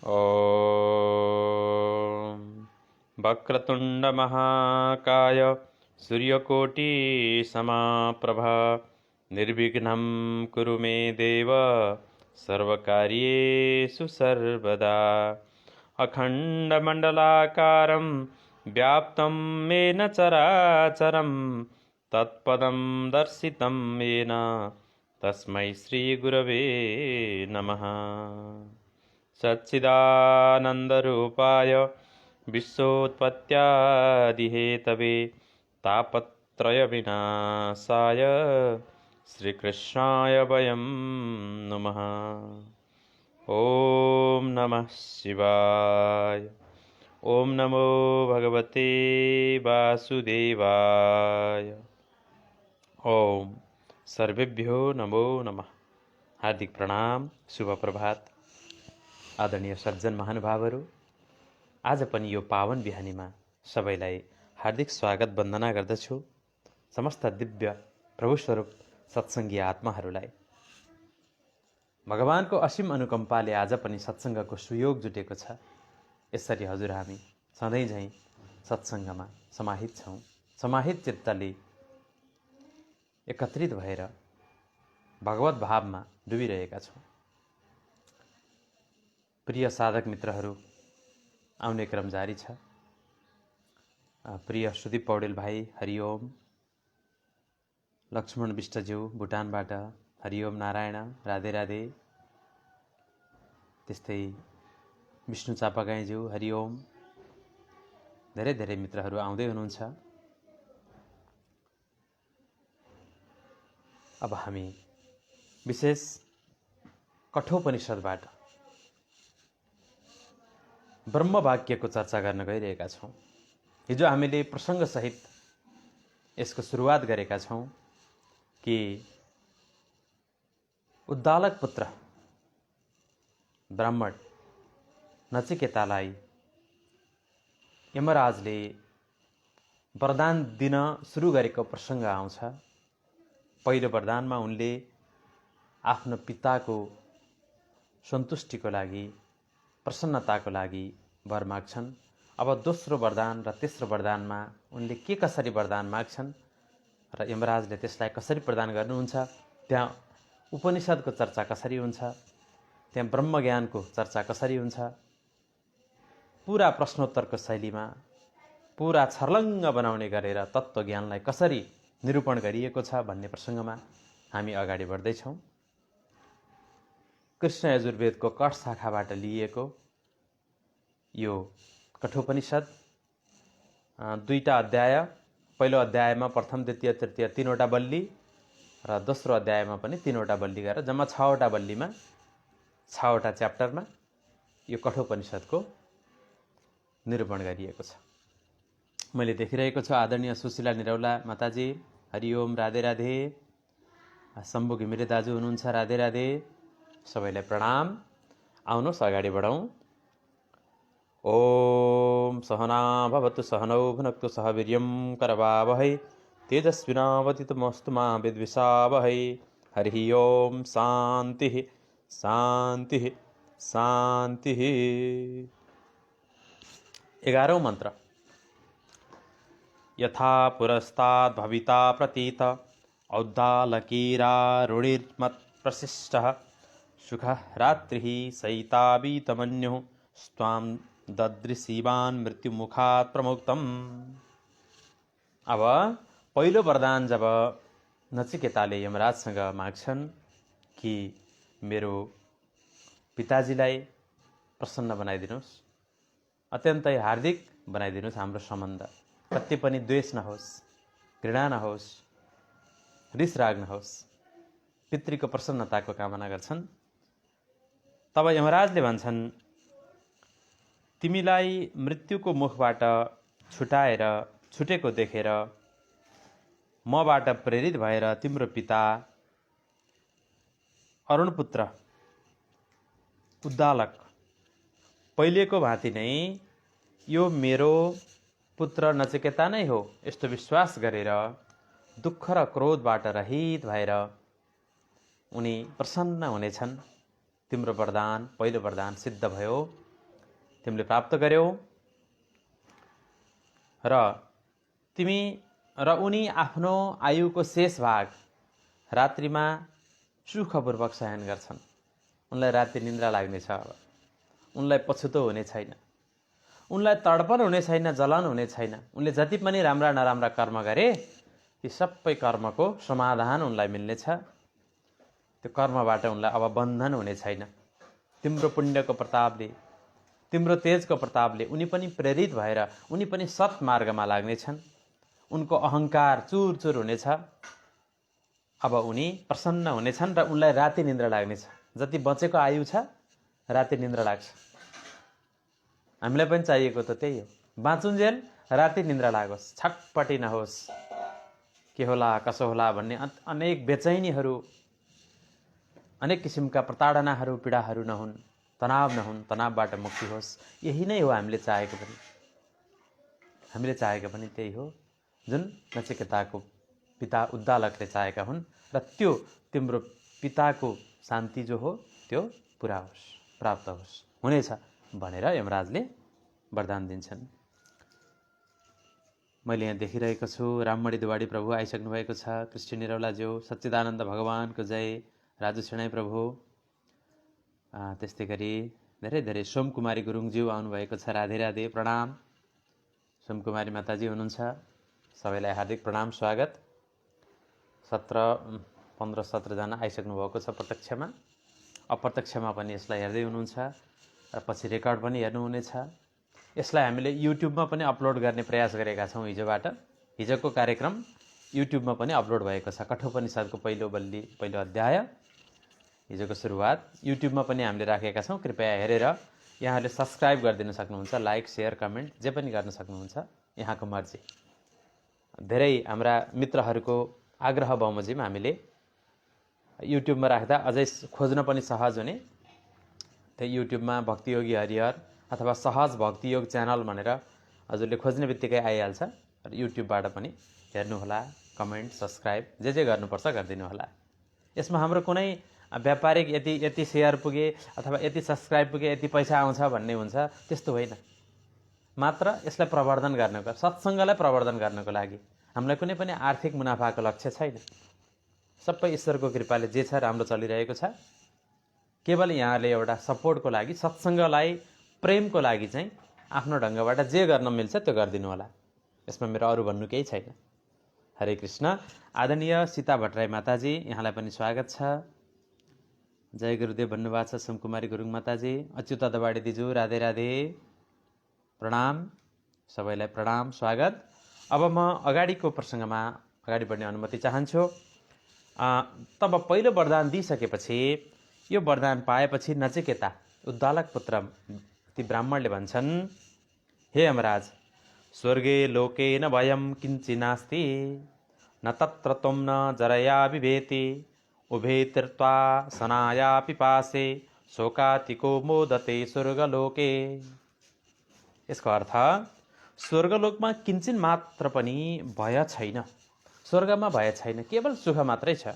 ॐ वक्रतुण्डमहाकाय सूर्यकोटिसमप्रभा निर्विघ्नं कुरु मे देव सर्वकार्येषु सर्वदा। अखण्डमण्डलाकारं व्याप्तं येन चराचरं तत्पदं दर्शितं येन तस्मै श्रीगुरवे नमः। सच्चिदानन्दरूपाय विश्वोत्पत्त्यादिहेतवे तापत्रयविनाशाय श्रीकृष्णाय वयं नमः। ॐ नमः शिवाय। ॐ नमो भगवते वासुदेवाय। ॐ सर्वेभ्यो नमो नमः। हार्दिक प्रणाम, शुभ प्रभात। आदरणीय सज्जन महानुभावहरू, आज पनि यो पावन बिहानीमा सबैलाई हार्दिक स्वागत वन्दना गर्दछु। समस्त दिव्य प्रभुस्वरूप सत्सङ्गी आत्माहरूलाई भगवानको असीम अनुकम्पाले आज पनि सत्सङ्गको सुयोग जुटेको छ। यसरी हजुर हामी सधैँ झैँ सत्सङ्गमा समाहित छौँ। समाहित चित्तले एकत्रित भएर भगवत भावमा डुबिरहेका छौँ। प्रिय साधक मित्रहरू, आउने क्रम जारी छ। प्रिय सुदीप पौडेल भाइ, हरिओम। लक्ष्मण विष्टज्यू भुटानबाट, हरिओम नारायण, राधे राधे। त्यस्तै विष्णु चापागाईज्यू, हरिओम। धेरै धेरै मित्रहरू आउँदै हुनुहुन्छ। अब हामी विशेष कठोपनिषद्बाट ब्रह्मवाक्यको चर्चा गर्न गइरहेका छौँ। हिजो हामीले प्रसङ्गसहित यसको सुरुवात गरेका छौँ कि उद्दालक पुत्र ब्राह्मण नचिकेतालाई यमराजले वरदान दिन सुरु गरेको प्रसङ्ग आउँछ। पहिलो वरदानमा उनले आफ्नो पिताको सन्तुष्टिको लागि, प्रसन्नताको लागि वर माग्छन्। अब दोस्रो वरदान र तेस्रो वरदानमा उनले के कसरी वरदान माग्छन् र यमराजले त्यसलाई कसरी प्रदान गर्नुहुन्छ, त्यहाँ उपनिषदको चर्चा कसरी हुन्छ, त्यहाँ ब्रह्मज्ञानको चर्चा कसरी हुन्छ, पुरा प्रश्नोत्तरको शैलीमा पुरा छर्लङ्ग बनाउने गरेर तत्त्वज्ञानलाई कसरी निरूपण गरिएको छ भन्ने प्रसङ्गमा हामी अगाडि बढ्दैछौँ। कृष्ण यजुर्वेदको कठ शाखाबाट लिएको यो कठोपनिषद दुईटा अध्याय, पहिलो अध्यायमा प्रथम, द्वितीय, तृतीय तीनवटा बल्ली र दोस्रो अध्यायमा पनि तीनवटा बल्ली गरेर जम्मा 6वटा बल्लीमा 6वटा च्याप्टरमा यो कठोपनिषदको निरूपण गरिएको छ। मैले देखिरहेको छु आदरणीय सुशीला निरौला माताजी, हरिओम, राधे राधे। शम्भु घिमिरे दाजु हुनुहुन्छ, राधे राधे। सबैलाई प्रणाम। आउनुहोस् अगाडि बढौँ। ओम सहना भवतु सहनौ भुनक्तु सह वीर्यं करवावहै तेजस्विनावतितमस्तु मा विद्विषावहै। हरिः ओम। शान्तिः शान्तिः शान्तिः। 11औं मन्त्र। यथा पुरस्ताद् भविता प्रतीत औद्दालकीरारुणिर्मत्प्रशिष्टः सुखः रात्रिः सैतावीतमन्युः स्वां ददृशीवान् मृत्युमुखात् प्रमुक्तम्। अब पहिलो वरदान जब नचिकेताले यमराजसँग माग्छन् कि मेरो पिताजीलाई प्रसन्न बनाइदिनुहोस्, अत्यन्तै हार्दिक बनाइदिनुहोस्, हाम्रो सम्बन्ध कति पनि द्वेष नहोस्, घृणा नहोस्, रिस राग नहोस्, पितृको प्रसन्नताको कामना गर्छन्। तब यमराजले भन्छन्, तिमीलाई मृत्युको मुखबाट छुटाएर छुटेको देखेर मबाट प्रेरित भएर तिम्रो पिता अरुणपुत्र उद्दालक पहिलेको भाँति नै यो मेरो पुत्र नचिकेता नै हो यस्तो विश्वास गरेर दुःख र क्रोधबाट रहित भएर उनी प्रसन्न हुनेछन्। तिम्रो वरदान, पहिलो वरदान सिद्ध भयो। तिमीले प्राप्त गर्यौ र तिमी र उनी आफ्नो आयुको शेष भाग रात्रिमा सुखपूर्वक शयन गर्छन्। उनलाई राति निन्द्रा लाग्नेछ। अब उनलाई पछुतो हुने छैन, उनलाई तडपन हुने छैन, जलन हुने छैन। उनले जति पनि राम्रा नराम्रा कर्म गरे ती सबै कर्मको समाधान उनलाई मिल्नेछ। त्यो कर्मबाट उनलाई अब बन्धन हुने छैन। तिम्रो पुण्यको प्रतापले, तिम्रो तेजको प्रतापले उनी पनि प्रेरित भएर उनी पनि सत्मार्गमा लाग्नेछन्। उनको अहङ्कार चुर चुर हुनेछ। अब उनी प्रसन्न हुनेछन् र उनलाई राति निन्द्रा लाग्नेछ। जति बचेको आयु छ राति निन्द्रा लाग्छ। हामीलाई पनि चाहिएको त त्यही हो, बाँचुन्जेल राति निन्द्रा लागोस्, छटपटी नहोस्, के होला कसो होला भन्ने अनेक बेचैनीहरू, अनेक किसिमका प्रताडनाहरू, पीडाहरू नहुन्, तनाव नहुन्, तनावबाट मुक्ति होस्। यही नै हो हामीले चाहेको पनि। हामीले चाहेको पनि त्यही हो जुन नचिकेताको पिता उद्दालकले चाहेका हुन्। र त्यो तिम्रो पिताको शान्ति जो हो त्यो पुरा होस्, प्राप्त होस्, हुनेछ भनेर यमराजले वरदान दिन्छन्। मैले यहाँ देखिरहेको छु राममणि दुवाडी प्रभु आइसक्नु भएको छ। कृष्ण निरौलाज्यू, सच्चिदानन्द भगवानको जय, राजु सेनाई प्रभु, त्यस्तै गरी धेरै धेरै सोमकुमारी गुरुङज्यू आउनुभएको छ। राधे राधे, प्रणाम। सोमकुमारी माताजी हुनुहुन्छ, सबैलाई हार्दिक प्रणाम, स्वागत। 15-17 जना आइसक्नु भएको छ प्रत्यक्षमा, अप्रत्यक्षमा पनि यसलाई हेर्दै हुनुहुन्छ र पछि रेकर्ड पनि हेर्नुहुनेछ। यसलाई हामीले युट्युबमा पनि अपलोड गर्ने प्रयास गरेका छौँ। हिजोको कार्यक्रम युट्युबमा पनि अपलोड भएको छ। कठोपनिषद्को पहिलो अध्याय, हिजोको सुरुवात युट्युबमा पनि हामीले राखेका छौँ। कृपया हेरेर यहाँहरूले सब्सक्राइब गरिदिन सक्नुहुन्छ, लाइक सेयर कमेन्ट जे पनि गर्न सक्नुहुन्छ, यहाँको मर्जी। धेरै हाम्रा मित्रहरूको आग्रह बमोजिम हामीले युट्युबमा राख्दा अझै खोज्न पनि सहज हुने, त्यो युट्युबमा भक्तियोगी हरिहर अथवा सहज भक्तियोग च्यानल भनेर हजुरले खोज्ने बित्तिकै आइहाल्छ। र युट्युबबाट पनि हेर्नुहोला, कमेन्ट सब्सक्राइब जे गर्नुपर्छ गरिदिनु होला। यसमा हाम्रो कुनै व्यापारिक यति सेयर पुगे अथवा यति सब्सक्राइब पुगे यति पैसा आउँछ भन्ने हुन्छ, त्यस्तो होइन। मात्र यसलाई प्रवर्धन गर्नको, सत्सङ्गलाई प्रवर्धन गर्नको लागि हामीलाई कुनै पनि आर्थिक मुनाफाको लक्ष्य छैन। सबै ईश्वरको कृपाले जे छ राम्रो चलिरहेको छ। केवल यहाँले एउटा सपोर्टको लागि, सत्सङ्गलाई प्रेमको लागि चाहिँ आफ्नो ढङ्गबाट जे गर्न मिल्छ त्यो गरिदिनु होला। यसमा मेरो अरू भन्नु केही छैन। हरे कृष्ण। आदरणीय सीता भट्टराई माताजी, यहाँलाई पनि स्वागत छ। जय गुरुदेव भन्नुभएको छ सोमकुमारी गुरुङ माताजी। अच्युत दवाडी दिजु, राधे राधे, प्रणाम, सबैलाई प्रणाम, स्वागत। अब म अगाडिको प्रसङ्गमा अगाडि बढ्ने अनुमति चाहन्छु। तब पहिलो वरदान दिइसकेपछि, यो वरदान पाएपछि नचिकेता उद्दालक पुत्र ती ब्राह्मणले भन्छन्, हे यमराज, स्वर्गे लोके न भयं किञ्चि नास्ति, न तत्र त्वं न जरया बिभेति, उभे तीर्त्वा सनाया पिपासे, शोकातिको मोदते स्वर्गलोके। यसको अर्थ स्वर्गलोकमा किञ्चिन मात्र पनि भय छैन, स्वर्गमा भय छैन, केवल सुख मात्रै छ।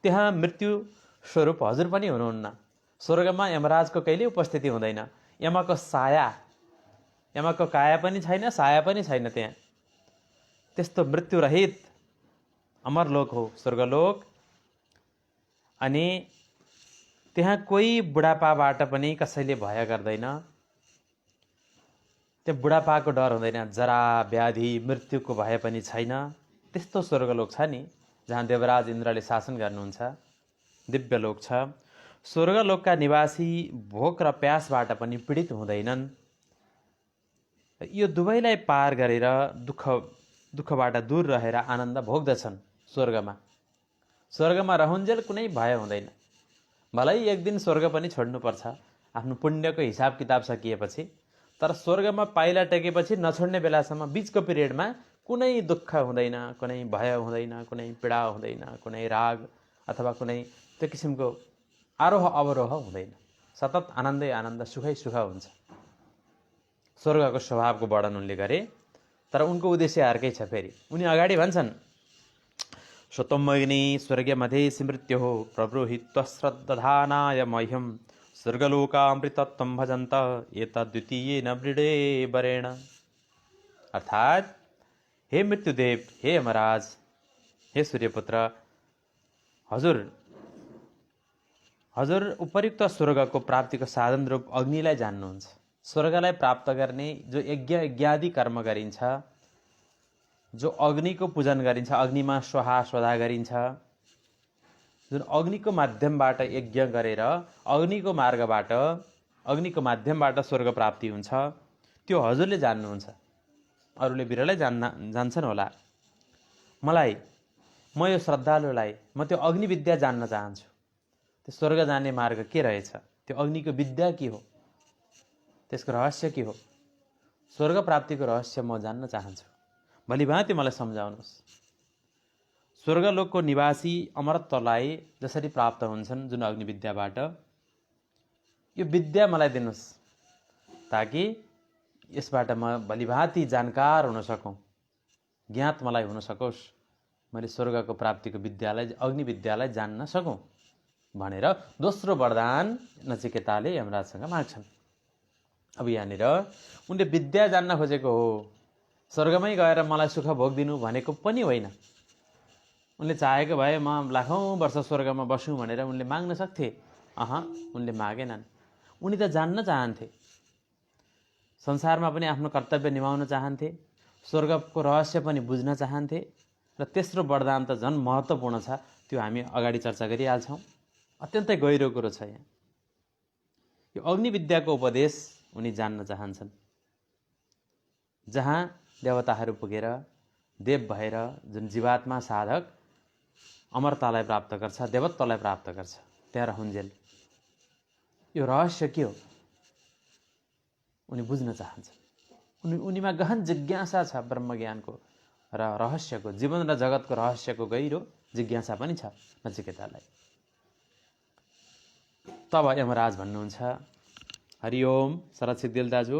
त्यहाँ मृत्यु स्वरूप हजुर पनि हुनुहुन्न। स्वर्गमा यमराजको कहिल्यै उपस्थिति हुँदैन। यमको साया, यमको काया पनि छैन, साया पनि छैन। त्यहाँ त्यस्तो मृत्युरहित अमरलोक हो स्वर्गलोक। अनि त्यहाँ कोही बुढापाबाट पनि कसैले भय गर्दैन। त्यो बुढापाको डर हुँदैन, जरा व्याधि मृत्युको भय पनि छैन। त्यस्तो स्वर्गलोक छ नि, जहाँ देवराज इन्द्रले शासन गर्नुहुन्छ, दिव्य लोक छ। स्वर्गलोकका निवासी भोक र प्यासबाट पनि पीडित हुँदैनन्। यो दुवैलाई पार गरेर दुःखबाट दूर रहेर आनन्द भोग्दछन् स्वर्गमा। स्वर्गमा रहुन्जेल कुनै भय हुँदैन। भलै एक दिन स्वर्ग पनि छोड्नुपर्छ आफ्नो पुण्यको हिसाब किताब सकिएपछि, तर स्वर्गमा पाइला टेकेपछि नछोड्ने बेलासम्म बिचको पिरियडमा कुनै दुःख हुँदैन, कुनै भय हुँदैन, कुनै पीडा हुँदैन, कुनै राग अथवा कुनै त्यो किसिमको आरोह अवरोह हुँदैन। सतत आनन्दै आनन्द, सुखै सुख हुन्छ। स्वर्गको स्वभावको वर्णन उनले गरे, तर उनको उद्देश्य अर्कै छ। फेरि उनी अगाडि भन्छन्, स्वतमग्नि स्वर्गमध्ये स्मृत्यो प्रब्रूहित्व श्रद्धानाय मह्यम स्वर्गलोकामृतत्वं भजन्त एतद्द्वितीयेन मृडे वरेण। अर्थात् हे मृत्युदेव, हे यमराज, हे सूर्यपुत्र, हजुर उपयुक्त स्वर्गको प्राप्तिको साधन रूप अग्निलाई जान्नुहुन्छ। स्वर्गलाई प्राप्त गर्ने जो यज्ञ यज्ञादि कर्म गरिन्छ, जो अग्निको पूजन गरिन्छ, अग्निमा स्वाहा स्वधा गरिन्छ, जुन अग्निको माध्यमबाट यज्ञ गरेर अग्निको मार्गबाट अग्निको माध्यमबाट स्वर्ग प्राप्ति हुन्छ, त्यो हजुरले जान्नुहुन्छ। अरूले बिरलै जान्छन् होला। म यो श्रद्धालुलाई म त्यो अग्नि विद्या जान्न चाहन्छु। त्यो स्वर्ग जाने मार्ग के रहेछ, त्यो अग्निको विद्या के हो, त्यसको रहस्य के हो, स्वर्ग प्राप्तिको रहस्य म जान्न चाहन्छु। भलिभाँति मलाई सम्झाउनुहोस्। स्वर्गलोकको निवासी अमरत्वलाई जसरी प्राप्त हुन्छन् जुन अग्नि विद्याबाट, यो विद्या मलाई दिनुहोस् ताकि यसबाट म भलिभाँति जानकार हुन सकौँ, ज्ञात मलाई हुन सकोस्, मैले स्वर्गको प्राप्तिको विद्यालाई अग्नि विद्यालाई जान्न सकौँ भनेर दोस्रो वरदान नचिकेताले यमराजसँग माग्छन्। अब यहाँनिर उनले विद्या जान्न खोजेको हो, स्वर्गमै गएर मलाई सुख भोग दिनु भनेको पनि होइन। उनले चाहेको भए म लाखौँ वर्ष स्वर्गमा बसौँ भनेर उनले माग्न सक्थे। उनले मागेनन्। उनी त जान्न चाहन्थे, संसारमा पनि आफ्नो कर्तव्य निभाउन चाहन्थे, स्वर्गको रहस्य पनि बुझ्न चाहन्थे। र तेस्रो वरदान त झन् महत्त्वपूर्ण छ, त्यो हामी अगाडि चर्चा गरिहाल्छौँ। अत्यन्तै गहिरो कुरो छ यहाँ। यो अग्नि विद्याको उपदेश उनी जान्न चाहन्छन्, जहाँ देवताहरू पुगेर देव भएर जुन जीवात्मा साधक अमरतालाई प्राप्त गर्छ, देवत्वलाई प्राप्त गर्छ, त्यहाँ रहन्जेल यो रहस्य के हो उनी बुझ्न चाहन्छन्। उनीमा गहन जिज्ञासा छ ब्रह्मज्ञानको र रहस्यको, जीवन र जगतको रहस्यको गहिरो जिज्ञासा पनि छ नचिकेतालाई। तब यमराज भन्नुहुन्छ, हरिओम शरद सिद्धिल दाजु,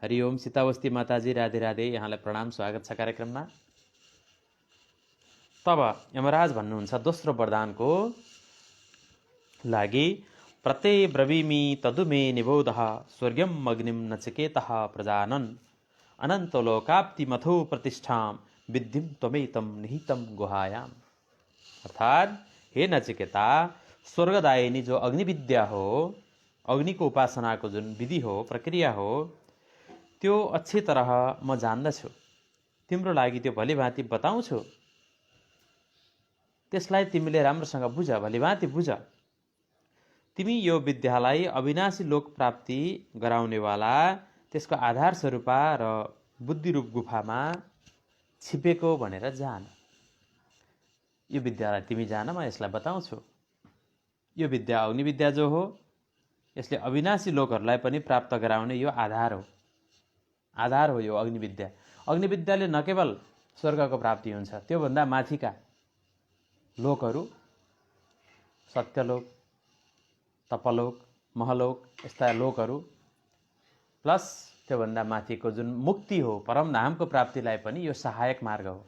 हरिओम सीतावस्ती माताजी, राधे राधे, यहाँलाई प्रणाम, स्वागत छ कार्यक्रममा। तब यमराज भन्नुहुन्छ दोस्रो वरदानको लागि, प्रते ब्रवीमि तदुमे निबोधः स्वर्गम अग्निम नचिकेतः प्रजानन अनन्तलोकाप्तिमथो प्रतिष्ठां विद्धिं त्वमेतं निहितं गुहायाम। अर्थात् हे नचिकेता, स्वर्गदायिनी जो अग्निविद्या हो, अग्निको उपासनाको जुन विधि हो, प्रक्रिया हो, त्यो अच्छी तरह म जान्दछु। तिम्रो लागि त्यो भलिभाँति बताउँछु, त्यसलाई तिमीले राम्रोसँग बुझ, भलिभाँति बुझ। तिमी यो विद्यालाई अविनाशी लोक प्राप्ति गराउनेवाला त्यसको आधार स्वरूपा र बुद्धिरूप गुफामा छिपेको भनेर जान। यो विद्यालाई तिमी जान, म यसलाई बताउँछु। यो विद्या अग्निविद्या जो हो, यसले अविनाशी लोकहरूलाई पनि प्राप्त गराउने यो आधार हो। आधार हो यो अग्निविद्या। अग्निविद्याले न केवल स्वर्गको प्राप्ति हुन्छ, त्योभन्दा माथिका लोकहरू, सत्यलोक, तपलोक, महलोक, यस्ता लोकहरू, प्लस त्योभन्दा माथिको जुन मुक्ति हो, परमधामको प्राप्तिलाई पनि यो सहायक मार्ग हो।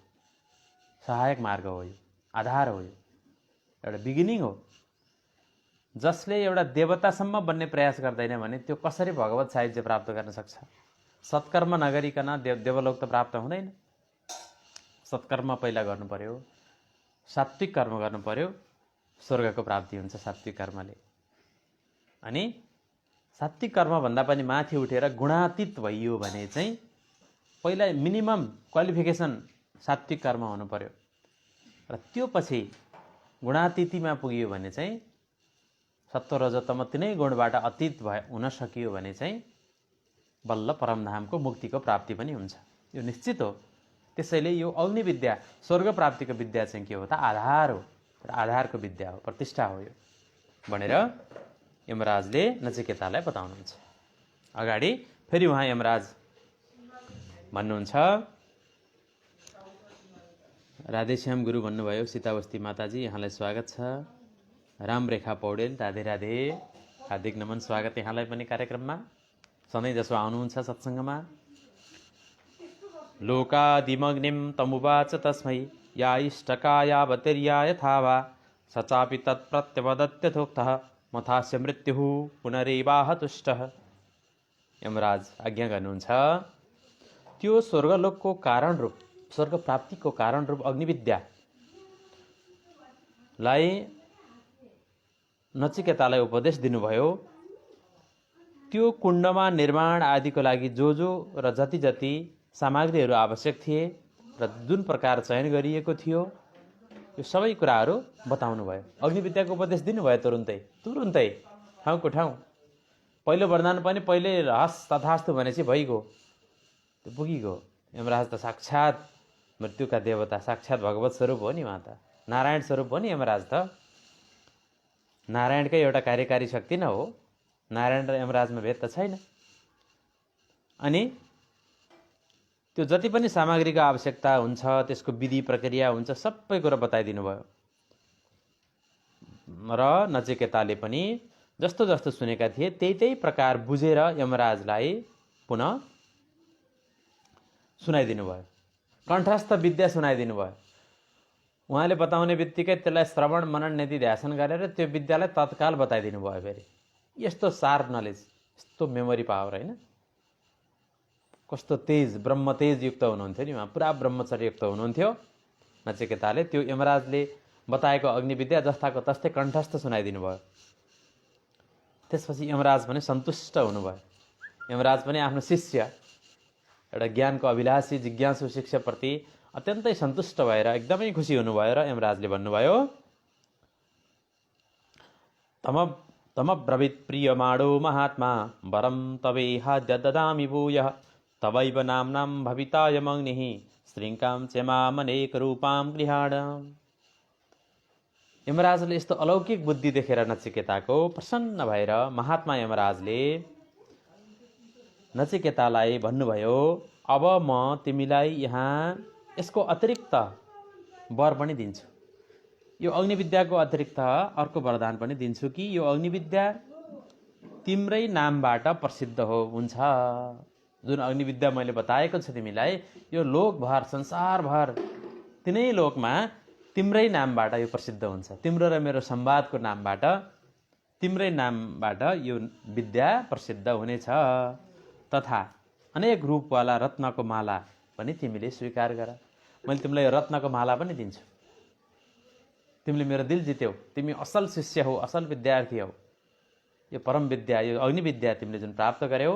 सहायक मार्ग हो, यो आधार हो, यो एउटा बिगिनिङ हो। जसले एउटा देवतासम्म बन्ने प्रयास गर्दैन भने त्यो कसरी भगवत साहित्य प्राप्त गर्न सक्छ? सत्कर्म नगरिकन देवलोक त प्राप्त हुँदैन। सत्कर्म पहिला गर्नु पर्यो, सात्विक कर्म गर्नु पर्यो, स्वर्गको प्राप्ति हुन्छ सात्विक कर्मले। अनि सात्विक कर्मभन्दा पनि माथि उठेर गुणातीत भइयो भने चाहिँ पहिला मिनिमम क्वालिफिकेसन सात्विक कर्म हुनु पर्यो, र त्यो पछि गुणातीतिमा पुगियो भने चाहिँ सत्व रजतम तिनै गुणबाट अतीत हुन सकियो भने चाहिँ बल्ल परमधामको मुक्तिको प्राप्ति पनि हुन्छ। यो निश्चित हो। त्यसैले यो अग्निविद्या, स्वर्ग प्राप्तिको विद्या चाहिँ के हो त? आधार हो, र आधारको विद्या हो, प्रतिष्ठा हो यो भनेर यमराजले नचिकेतालाई बताउनुहुन्छ। अगाडि फेरि उहाँ यमराज भन्नुहुन्छ, राधेश्याम गुरु भन्नुभयो, सीतावस्ती माताजी यहाँलाई स्वागत छ। रामरेखा पौडेल, राधे राधे, हार्दिक नमन, स्वागत यहाँलाई पनि कार्यक्रममा। सधैँ जसो आउनुहुन्छ सत्सङ्गमा। लोकादिमग्निम तमुवाच तस्मै या इष्टकायावतिर्या यथा वा सचापि तत्प्रत्यवदत्यथोक्तः मथास्य मृत्युः पुनरेवाह तुष्टः। यमराज आज्ञा गर्नुहुन्छ, त्यो स्वर्गलोकको कारण रूप, स्वर्ग प्राप्तिको कारण रूप अग्निविद्यालाई नचिकेतालाई उपदेश दिनुभयो। त्यो कुण्डमा निर्माण आदिको लागि जो र जति जति सामग्रीहरू आवश्यक थिए र जुन प्रकार चयन गरिएको थियो, यो सबै कुराहरू बताउनु भयो। अग्निविद्याको उपदेश दिनुभयो तुरुन्तै ठाउँको ठाउँ। पहिलो वरदान पनि पहिले हस् तथास्तु भनेपछि भइगयो, त्यो पुगिगयो। यमराज त साक्षात् मृत्युका देवता, साक्षात् भगवत स्वरूप हो नि, उहाँ त नारायण स्वरूप हो नि। यमराज त नारायणकै एउटा कार्यकारी शक्ति न हो। नारायण र यमराजमा भेद त छैन। अनि त्यो जति पनि सामग्रीको आवश्यकता हुन्छ, त्यसको विधि प्रक्रिया हुन्छ, सबै कुरा बताइदिनु भयो। र नचिकेताले पनि जस्तो जस्तो सुनेका थिए त्यही प्रकार बुझेर यमराजलाई पुनः सुनाइदिनु भयो। कण्ठस्थ विद्या सुनाइदिनु भयो। उहाँले बताउने बित्तिकै त्यसलाई श्रवण मनन निधि ध्यान गरेर त्यो विद्यालाई तत्काल बताइदिनु भयो। फेरि यस्तो सार्प नलेज, यस्तो मेमोरी पावर, होइन? कस्तो तेज, ब्रह्म तेज युक्त हुनुहुन्थ्यो नि उहाँ, पुरा ब्रह्मचर्य युक्त हुनुहुन्थ्यो नचिकेताले। त्यो यमराजले बताएको अग्निविद्या जस्ताको तस्तै कण्ठस्थ सुनाइदिनु भयो। त्यसपछि यमराज पनि सन्तुष्ट हुनुभयो। यमराज पनि आफ्नो शिष्य, एउटा ज्ञानको अभिलाषी जिज्ञासु शिष्यप्रति अत्यन्तै सन्तुष्ट भएर एकदमै खुसी हुनुभयो। र यमराजले भन्नुभयो, तमब्रवीत् प्रियमाणो महात्मा वरं तवेहाद्य ददामि भूयः तवैव नाम्नां भवितायमग्निः श्रृङ्कां च मामनेकरूपां गृहाण। यमराजले यस्तो अलौकिक बुद्धि देखेर नचिकेताको प्रसन्न भएर महात्मा यमराजले नचिकेतालाई भन्नुभयो, अब म तिमीलाई यहाँ यसको अतिरिक्त वर पनि दिन्छु। यो अग्निविद्याको अतिरिक्त अर्को वरदान पनि दिन्छु कि यो अग्निविद्या तिम्रै नामबाट प्रसिद्ध हुन्छ। जुन अग्निविद्या मैले बताएको छु तिमीलाई, यो लोकभर संसारभर तिनै लोकमा तिम्रै नामबाट यो प्रसिद्ध हुन्छ। तिम्रो र मेरो संवादको नामबाट, तिम्रै नामबाट यो विद्या प्रसिद्ध हुनेछ। तथा अनेक रूपवाला रत्नको माला पनि तिमीले स्वीकार गर। मैले तिमीलाई रत्नको माला पनि दिन्छु। तिमीले मेरो दिल जित्यौ, तिमी असल शिष्य हौ, असल विद्यार्थी हौ। यो परम विद्या, यो अग्निविद्या तिमीले जुन प्राप्त गर्यौ,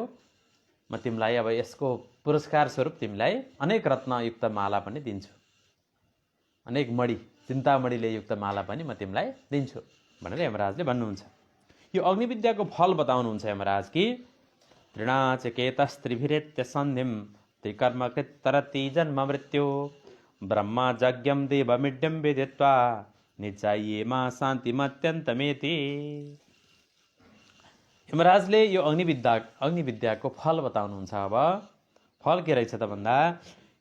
म तिमीलाई अब यसको पुरस्कार स्वरूप तिमीलाई अनेक रत्नयुक्त माला पनि दिन्छु। अनेक मणि, चिन्तामणिले युक्त माला पनि म तिमीलाई दिन्छु भनेर यमराजले भन्नुहुन्छ। यो अग्निविद्याको फल बताउनुहुन्छ यमराज कि तृणाचकेतस्त्रिभिरेत्य सन्धिं त्रिकर्मकृत् तरति जन्म मृत्यु ब्रह्मा यज्ञं देवमिड्यं वेदित्वा निचायेमा शान्तिमत्यन्तमेति। यमराजले यो अग्निविद्याको फल बताउनुहुन्छ। अब फल के रहेछ त भन्दा,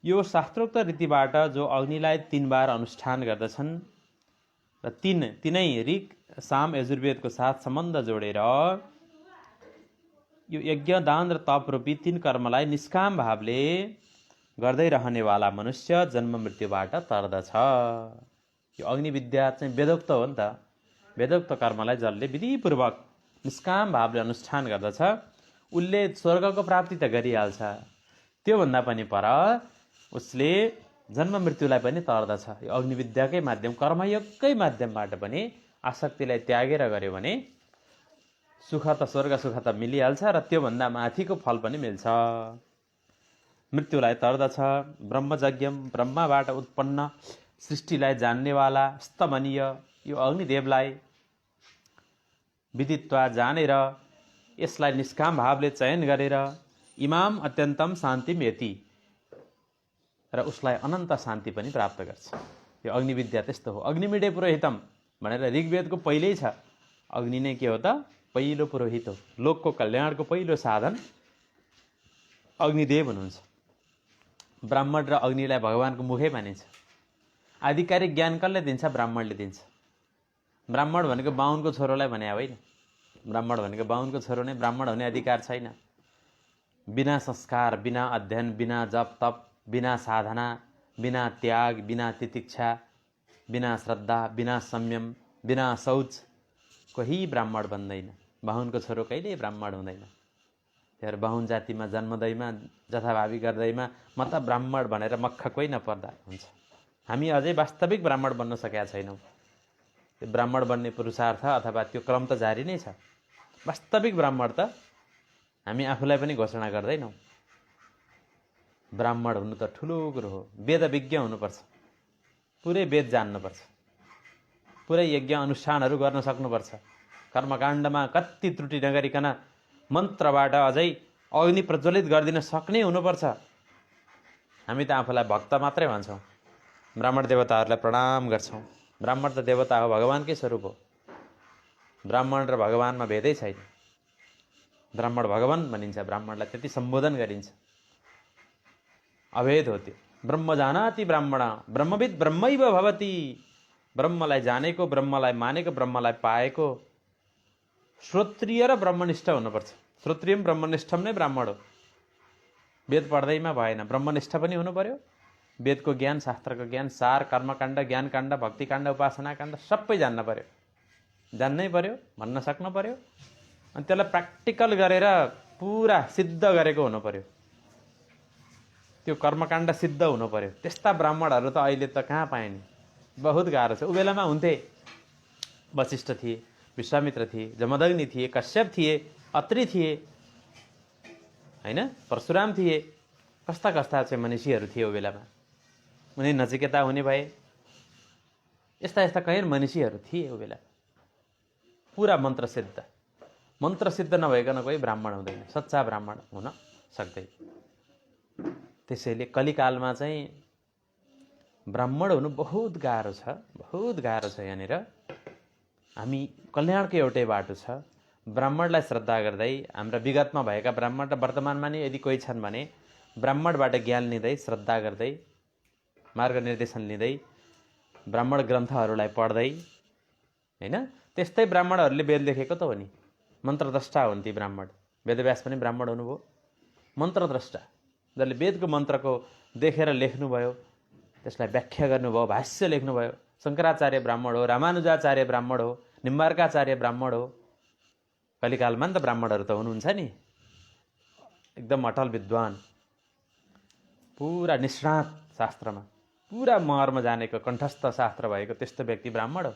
यो शास्त्रोक्त रीतिबाट जो अग्निलाई 3 बार अनुष्ठान गर्दछन् र तिनै ऋग साम यजुर्वेदको साथ सम्बन्ध जोडेर यो यज्ञ दान र तप रूपी 3 कर्मलाई निष्काम भावले गर्दै रहनेवाला मनुष्य जन्म मृत्युबाट तर्दछ। यो अग्निविद्या चाहिँ वेदोक्त हो नि त। वेदोक्त कर्मलाई जसले विधिपूर्वक निष्काम भावले अनुष्ठान गर्दछ उसले स्वर्गको प्राप्ति त गरिहाल्छ, त्योभन्दा पनि पर उसले जन्म मृत्युलाई पनि तर्दछ। यो अग्निविद्याकै माध्यम, कर्मयोगकै माध्यमबाट पनि आसक्तिलाई त्यागेर गर्यो भने सुख त, स्वर्ग सुख त मिलिहाल्छ र त्योभन्दा माथिको फल पनि मिल्छ। मृत्युलाई तर्दछ। ब्रह्मयज्ञम, ब्रह्माबाट उत्पन्न सृष्टिलाई जान्नेवाला स्तमनीय यो अग्निदेवलाई विदित्वा जानेर यसलाई निष्काम भावले चयन गरेर इमाम अत्यन्तम शान्तिम यति र उसलाई अनन्त शान्ति पनि प्राप्त गर्छ। यो अग्निविद्या त्यस्तो हो। अग्निमिडे पुरोहितम भनेर ऋग्वेदको पहिल्यै छ। अग्नि नै के हो त? पहिलो पुरोहित हो। लोकको कल्याणको पहिलो साधन अग्निदेव हुनुहुन्छ। ब्राह्मण र अग्निलाई भगवानको मुखै मानिन्छ। आधिकारिक ज्ञान कसले दिन्छ? ब्राह्मणले दिन्छ। ब्राह्मण भनेको बाहुनको छोरोलाई भने होइन। ब्राह्मण भनेको बाहुनको छोरो नै ब्राह्मण हुने अधिकार छैन। बिना संस्कार, बिना अध्ययन, बिना जप तप, बिना साधना, बिना त्याग, बिना तितिक्षा, बिना श्रद्धा, बिना संयम, बिना शौच कोही ब्राह्मण बन्दैन, बाहुनको छोरो कहिल्यै ब्राह्मण हुँदैन। त्यहाँ बाहुन जातिमा जन्मदैमा जथाभावी गर्दैमा म त ब्राह्मण भनेर मक्ख कोही नपर्दा हुन्छ। हामी अझै वास्तविक ब्राह्मण बन्न सकेका छैनौँ। त्यो ब्राह्मण बन्ने पुरुषार्थ अथवा त्यो क्रम त जारी नै छ। वास्तविक ब्राह्मण त हामी आफूलाई पनि घोषणा गर्दैनौँ। ब्राह्मण हुनु त ठुलो कुरो हो। वेद विज्ञ हुनुपर्छ, पुरै वेद जान्नुपर्छ, पुरै यज्ञ अनुष्ठानहरू गर्न सक्नुपर्छ, कर्मकाण्डमा कति त्रुटि नगरिकन मन्त्रबाट अझै अग्नि प्रज्वलित गरिदिन सक्ने हुनुपर्छ। हामी त आफूलाई भक्त मात्रै भन्छौँ, ब्राह्मण देवताहरूलाई प्रणाम गर्छौँ। ब्राह्मण त देवता हो, भगवानकै स्वरूप हो। ब्राह्मण र भगवानमा भेदै छैन। ब्राह्मण भगवान भनिन्छ, ब्राह्मणलाई त्यति सम्बोधन गरिन्छ। अभेद हो त्यो। ब्रह्म जानाति ब्राह्मण ब्रह्मविद ब्रह्मैव भवति। ब्रह्मलाई जानेको, ब्रह्मलाई मानेको, ब्रह्मलाई पाएको श्रोत्रिय र ब्रह्मनिष्ठ हुनुपर्छ। श्रोत्रियम ब्रह्मनिष्ठम नै ब्राह्मण हो। वेद पढ्दैमा भएन, ब्रह्मनिष्ठ पनि हुनु पर्यो। वेदको ज्ञान, शास्त्रको ज्ञान, सार, कर्मकाण्ड, ज्ञानकाण्ड, भक्तिकाण्ड, उपासनाकाण्ड सबै जान्न पर्यो, जान्नै पर्यो, भन्न सक्नु पर्यो। अनि त्यसलाई प्र्याक्टिकल गरेर पुरा सिद्ध गरेको हुनु पर्यो। त्यो कर्मकाण्ड सिद्ध हुनु पर्यो। त्यस्ता ब्राह्मणहरू त अहिले त कहाँ पाए नि, बहुत गाह्रो छ। उ बेलामा हुन्थे, वशिष्ठ थिए, विश्वामित्र थिए, जमदग्नि थिए, कश्यप थिए, अत्रि थिए, होइन, परशुराम थिए। कस्ता कस्ता चाहिँ मनीषीहरू थिए उ बेलामा। उनी नचिकेता हुने भए। यस्ता यस्ता कहीँ मनीषीहरू थिए उ बेला। पुरा मन्त्रसिद्ध। मन्त्रसिद्ध नभइकन कोही ब्राह्मण हुँदैन, सच्चा ब्राह्मण हुन सक्दैन। त्यसैले कलिकालमा चाहिँ ब्राह्मण हुनु बहुत गाह्रो छ, बहुत गाह्रो छ। यहाँनिर हामी कल्याणको एउटै बाटो छ, ब्राह्मणलाई श्रद्धा गर्दै, हाम्रा विगतमा भएका ब्राह्मण र वर्तमानमा नि यदि कोही छन् भने ब्राह्मणबाट ज्ञान लिँदै, श्रद्धा गर्दै, मार्गनिर्देशन लिँदै, ब्राह्मण ग्रन्थहरूलाई पढ्दै, होइन, त्यस्तै ब्राह्मणहरूले वेद लेखेको त हो नि। मन्त्रद्रष्टा हुन् ती ब्राह्मण। वेदव्यास पनि ब्राह्मण हुनुभयो, मन्त्रद्रष्टा, जसले वेदको मन्त्रको देखेर लेख्नुभयो, त्यसलाई व्याख्या गर्नुभयो, भाष्य लेख्नुभयो। शङ्कराचार्य ब्राह्मण हो, रामानुजाचार्य ब्राह्मण हो, निम्बार्काचार्य ब्राह्मण हो। कलिकालमा नि त ब्राह्मणहरू त हुनुहुन्छ नि, एकदम अटल विद्वान, पुरा निष्णात शास्त्रमा, पुरा मर्म जानेको, कण्ठस्थ शास्त्र भएको त्यस्तो व्यक्ति ब्राह्मण हो।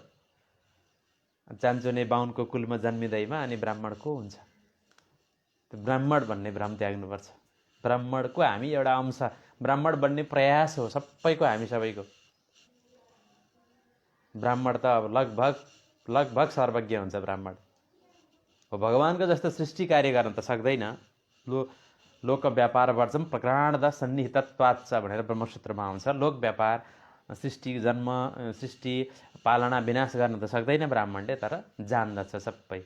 चान्चुने बाहुनको कुलमा जन्मिँदैमा अनि ब्राह्मण को हुन्छ? त्यो ब्राह्मण भन्ने भ्रम त्याग्नुपर्छ। ब्राह्मणको हामी एउटा अंश, ब्राह्मण बन्ने प्रयास हो सबैको, हामी सबैको। ब्राह्मण त अब लगभग सर्वज्ञ हुन्छ ब्राह्मण हो। भगवानको जस्तो सृष्टि कार्य गर्न त सक्दैन। लोक व्यापार वर्जम प्रक्राणद सन्निहितत्वाच्च भनेर ब्रह्मसूत्रमा आउँछ। लोक व्यापार, सृष्टि, जन्म, सृष्टि, पालना, विनाश गर्न त सक्दैन ब्राह्मणले, तर जान्दछ सबै।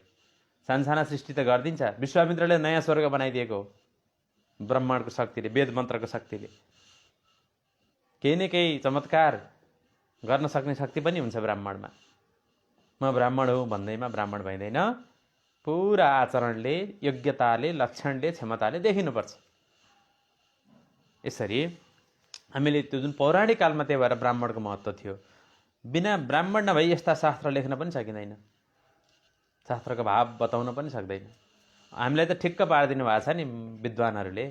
सानसाना सृष्टि त गरिदिन्छ। विश्वामित्रले नयाँ स्वर्ग बनाइदिएको हो ब्रह्माण्डको शक्तिले, वेद मन्त्रको शक्तिले। केही न केही चमत्कार गर्न सक्ने शक्ति पनि हुन्छ ब्राह्मणमा। म ब्राह्मण हुँ भन्दैमा ब्राह्मण भइँदैन। पुरा आचरणले, योग्यताले, लक्षणले, क्षमताले देखिनुपर्छ। यसरी हामीले त्यो जुन पौराणिक कालमा त्यही भएर ब्राह्मणको महत्त्व थियो। बिना ब्राह्मण नभई यस्ता शास्त्र लेख्न पनि सकिँदैन, शास्त्रको भाव बताउन पनि सक्दैन। हामीलाई त ठिक्क पारिदिनु भएको छ नि विद्वानहरूले।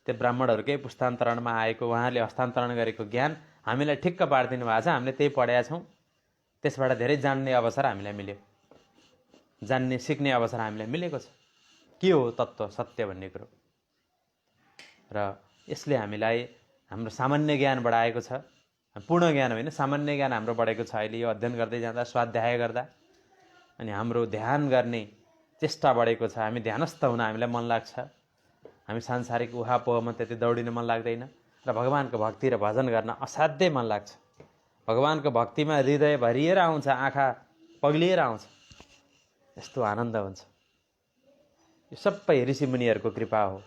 त्यो ब्राह्मणहरूकै पुस्तान्तरणमा आएको, उहाँले हस्तान्तरण गरेको ज्ञान हामीलाई ठिक्क पारिदिनु भएको छ। हामीले त्यही पढेका छौँ। त्यसबाट धेरै जान्ने अवसर हामीलाई मिल्यो, जान्ने, सिक्ने अवसर हामीलाई मिलेको छ। के हो तत्त्व, सत्य भन्ने कुरो। र यसले हामीलाई हाम्रो सामान्य ज्ञान बढाएको छ। पूर्ण ज्ञान होइन, सामान्य ज्ञान हाम्रो बढेको छ अहिले यो अध्ययन गर्दै जाँदा, स्वाध्याय गर्दा। अनि हाम्रो ध्यान गर्ने चेष्टा बढेको छ। हामी ध्यानस्थ हुन हामीलाई मन लाग्छ। हामी सांसारिक उहापोहमा त्यति दौडिन मन लाग्दैन र भगवानको भक्ति र भजन गर्न असाध्यै मन लाग्छ। भगवानको भक्तिमा हृदय भरिएर आउँछ, आँखा पग्लिएर आउँछ, यस्तो आनन्द हुन्छ। यो सबै ऋषिमुनिहरूको कृपा हो।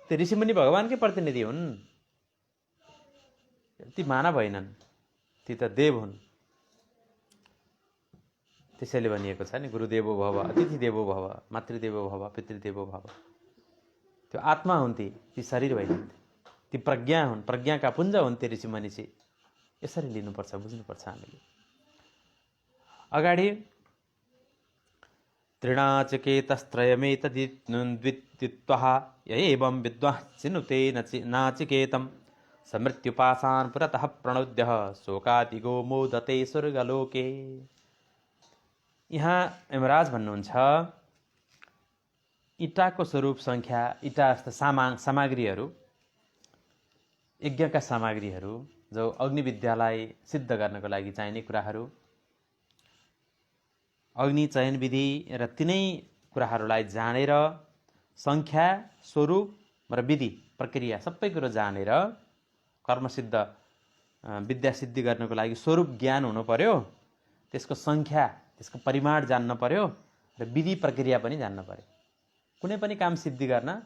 त्यो ऋषिमुनि भगवानकै प्रतिनिधि हुन्, ती मानव होइनन्, ती त देव हुन्। त्यसैले भनिएको छ नि, गुरुदेवो भव, अतिथि देवो भव, मातृदेवो भव, पितृदेवो भव। त्यो आत्मा हुन् ती शरीर होइनन्। ती प्रज्ञा हुन्, प्रज्ञाका पुञ्ज हुन् ती ऋषिमुनि चाहिँ। यसरी लिनुपर्छ, बुझ्नुपर्छ हामीले। अगाडि त्रिणाचिकेतस्त्रयमेतद्वित्तित्वः य एवं विद्वांः चिनुते नाचिकेतं समृत्युपाशान् पुरतः प्रणुद्यः शोकातिगो मोदते स्वर्गलोके। यहाँ यमराज भन्नुहुन्छ इँटाको स्वरूप संख्या, इँटा जस्ता सामग्रीहरू, यज्ञका सामग्रीहरू जो अग्निविद्यालाई सिद्ध गर्नको लागि चाहिने कुराहरू, अग्नि चयन विधि र तिनै कुराहरूलाई जानेर संख्या, स्वरूप र विधि प्रक्रिया सबै कुरो जानेर कर्मसिद्ध विद्या सिद्धि गर्नको लागि स्वरूप ज्ञान हुनु पर्यो, त्यसको संख्या, त्यसको परिमाण जान्न पर्यो र विधि प्रक्रिया पनि जान्न पर्यो। कुनै पनि काम सिद्धि गर्न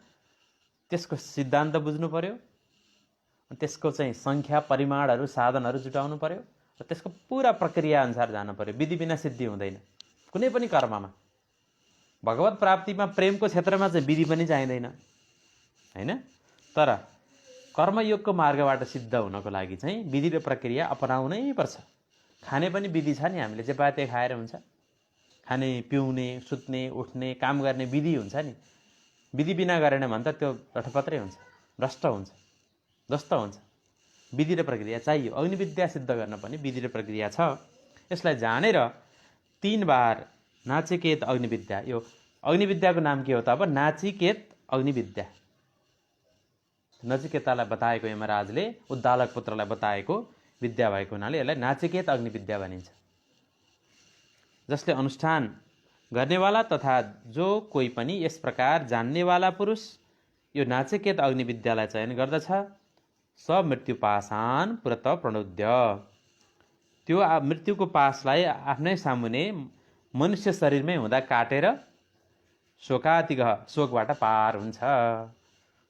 त्यसको सिद्धान्त बुझ्नु पर्यो, त्यसको चाहिँ संख्या, परिमाणहरू, साधनहरू जुटाउनु पर्यो र त्यसको पुरा प्रक्रिया अनुसार जानु पर्यो। विधि बिना सिद्धि हुँदैन कुनै पनि कर्ममा। भगवत प्राप्तिमा प्रेमको क्षेत्रमा चाहिँ विधि पनि चाहिँदैन हैन। तर कर्मयोगको मार्गबाट सिद्ध हुनको लागि चाहिँ विधि र प्रक्रिया अपनाउनै पर्छ। खाने पनि विधि छ नि, हामीले जे पाते खाएर हुन्छ। खाने, पिउने, सुत्ने, उठ्ने, काम गर्ने विधि हुन्छ नि। विधि बिना गरेन भने त त्यो लठपत्रै हुन्छ, भ्रष्ट हुन्छ, जस्तो हुन्छ। विधि र प्रक्रिया चाहियो। अग्निविद्या सिद्ध गर्न पनि विधि र प्रक्रिया छ। यसलाई जानेर 3 बार नाचिकेत अग्निविद्या, यो अग्निविद्याको नाम के हो त अब? नाचिकेत अग्निविद्या। नचिकेतालाई बताएको यमराजले उद्दालक पुत्रलाई बताएको विद्या भएको हुनाले यसलाई नाचिकेत अग्निविद्या भनिन्छ। जसले अनुष्ठान गर्नेवाला तथा जो कोही पनि यस प्रकार जान्नेवाला पुरुष यो नाचिकेत अग्निविद्यालाई चयन गर्दछ, स मृत्युपाशान् पुरत प्रणुद्य, त्यो मृत्युको पासलाई आफ्नै सामुने मनुष्य शरीरमै हुँदा काटेर शोकातिगः, शोकबाट पार हुन्छ।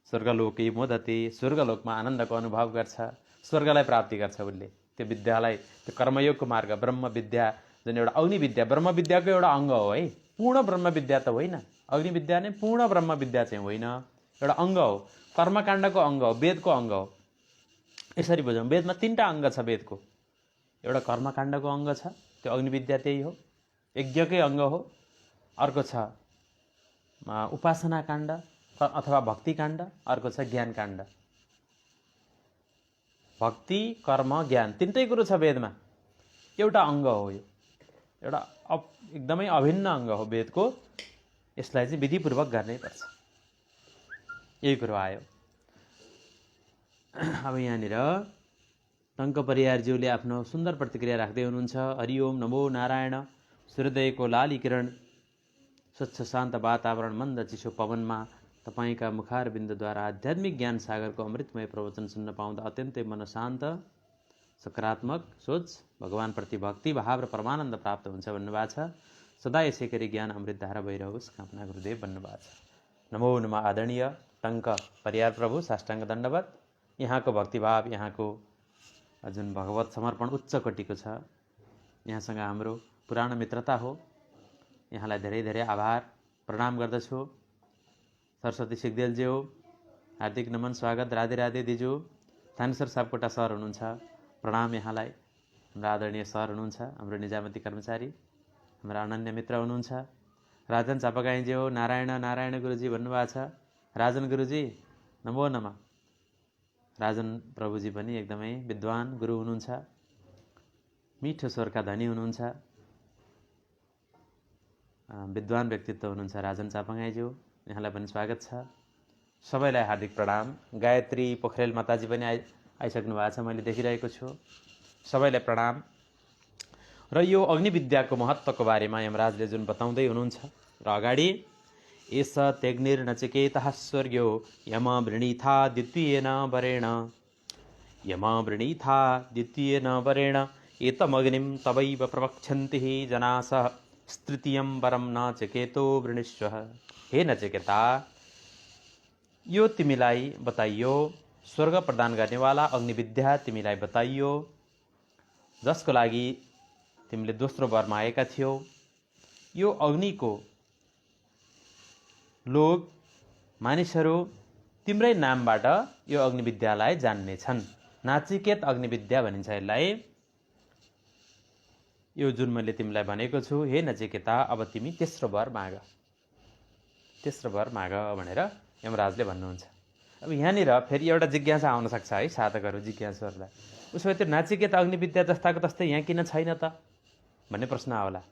स्वर्गलोके मोदते, स्वर्गलोकमा आनन्दको अनुभव गर्छ, स्वर्गलाई प्राप्ति गर्छ उसले। त्यो विद्यालाई, त्यो कर्मयोगको मार्ग ब्रह्म विद्या जुन एउटा अग्निविद्या, ब्रह्म विद्याको एउटा अङ्ग हो है। पूर्ण ब्रह्म विद्या त होइन, अग्निविद्या नै पूर्ण ब्रह्म विद्या चाहिँ होइन, एउटा अङ्ग हो, कर्मकाण्डको अङ्ग हो, वेदको अङ्ग हो। यसरी बुझौँ, वेदमा 3टा अङ्ग छ वेदको। एउटा कर्मकाण्डको अङ्ग छ, त्यो अग्निविद्या त्यही हो, यज्ञकै अङ्ग हो। अर्को छ उपासना काण्ड अथवा भक्ति काण्ड, अर्को छ ज्ञान काण्ड। भक्ति, कर्म, ज्ञान 3टै कुरो छ वेदमा। एउटा अङ्ग हो यो, एउटा एकदमै अभिन्न अङ्ग हो वेदको। यसलाई चाहिँ विधिपूर्वक गर्नै पर्छ। यही कुरो आयो। अब यहाँनिर टङ्क परियारज्यूले आफ्नो सुन्दर प्रतिक्रिया राख्दै हुनुहुन्छ। हरिओम नमो नारायण। सूर्योदयको लाली किरण, स्वच्छ शान्त वातावरण, मन्द चिसो पवनमा तपाईँका मुखार बिन्दुद्वारा आध्यात्मिक ज्ञान सागरको अमृतमय प्रवचन सुन्न पाउँदा अत्यन्तै मन शान्त, सकारात्मक सोच, भगवानप्रति भक्ति भाव र परमानन्द प्राप्त हुन्छ भन्नुभएको छ। सदा यसै गरी ज्ञान अमृत धारा भइरहोस् कामना गुरुदेव भन्नुभएको छ। नमो नमः आदरणीय टङ्क परियार प्रभु, साष्टाङ्ग दण्डवत। यहाँको भक्तिभाव, यहाँको जुन भगवत समर्पण उच्च कोटिको छ। यहाँसँग हाम्रो पुरानो मित्रता हो। यहाँलाई धेरै धेरै आभार प्रणाम गर्दछु। सरस्वती सिगदेलज्यू हार्दिक नमन, स्वागत। राधे राधे दिजु। थानेश्वर सापकोटा सर हुनुहुन्छ, प्रणाम यहाँलाई। हाम्रा आदरणीय सर हुनुहुन्छ, हाम्रो निजामती कर्मचारी, हाम्रा अनन्य मित्र हुनुहुन्छ। राजन चापागाईज्यू, नारायण नारायण गुरुजी भन्नुभएको छ। राजन गुरुजी नमो नमः। राजन प्रभुजी पनि एकदमै विद्वान गुरु हुनुहुन्छ, मिठो स्वरका धनी हुनुहुन्छ, विद्वान व्यक्तित्व हुनुहुन्छ राजन चापागाईज्यू। यहाँलाई पनि स्वागत छ। सबैलाई हार्दिक प्रणाम। गायत्री पोखरेल माताजी पनि आइसक्नु भएको छ, मैले देखिरहेको छु। सबैलाई प्रणाम। र यो अग्निविद्याको महत्त्वको बारेमा यमराजले जुन बताउँदै हुनुहुन्छ र अगाडि एष त्यग्निर्नचिकेतः स्वर्ग्यो यम वृणीथा द्वितीयेन वरेण, यम वृणीथा द्वितीयेन वरेण एतमग्निं तवैव प्रवक्षन्ति जनाः तृतीयं वरं नचिकेतो वृणीष्व। हे नचिकेता, यो तिमीलाई बताइयो, स्वर्ग प्रदान गर्नेवाला अग्निविद्या तिमीलाई बताइयो, जसको लागि तिमीले दोस्रो वरमा आएका थियौ। यो अग्निको लोक मानिसहरू तिम्रै नामबाट यो अग्निविद्यालाई जान्नेछन्। नाचिकेत अग्निविद्या भनिन्छ यसलाई। यो जुन मैले तिमीलाई भनेको छु, हे नचिकेता, अब तिमी तेस्रो वर माग, तेस्रो वर माग भनेर यमराजले भन्नुहुन्छ। अब यहाँनिर फेरि एउटा जिज्ञासा आउन सक्छ है साधकहरू, जिज्ञासुहरूलाई, उसो भए त्यो नाचिकेता अग्निविद्या जस्ताको तस्तै यहाँ किन छैन त भन्ने प्रश्न आउला।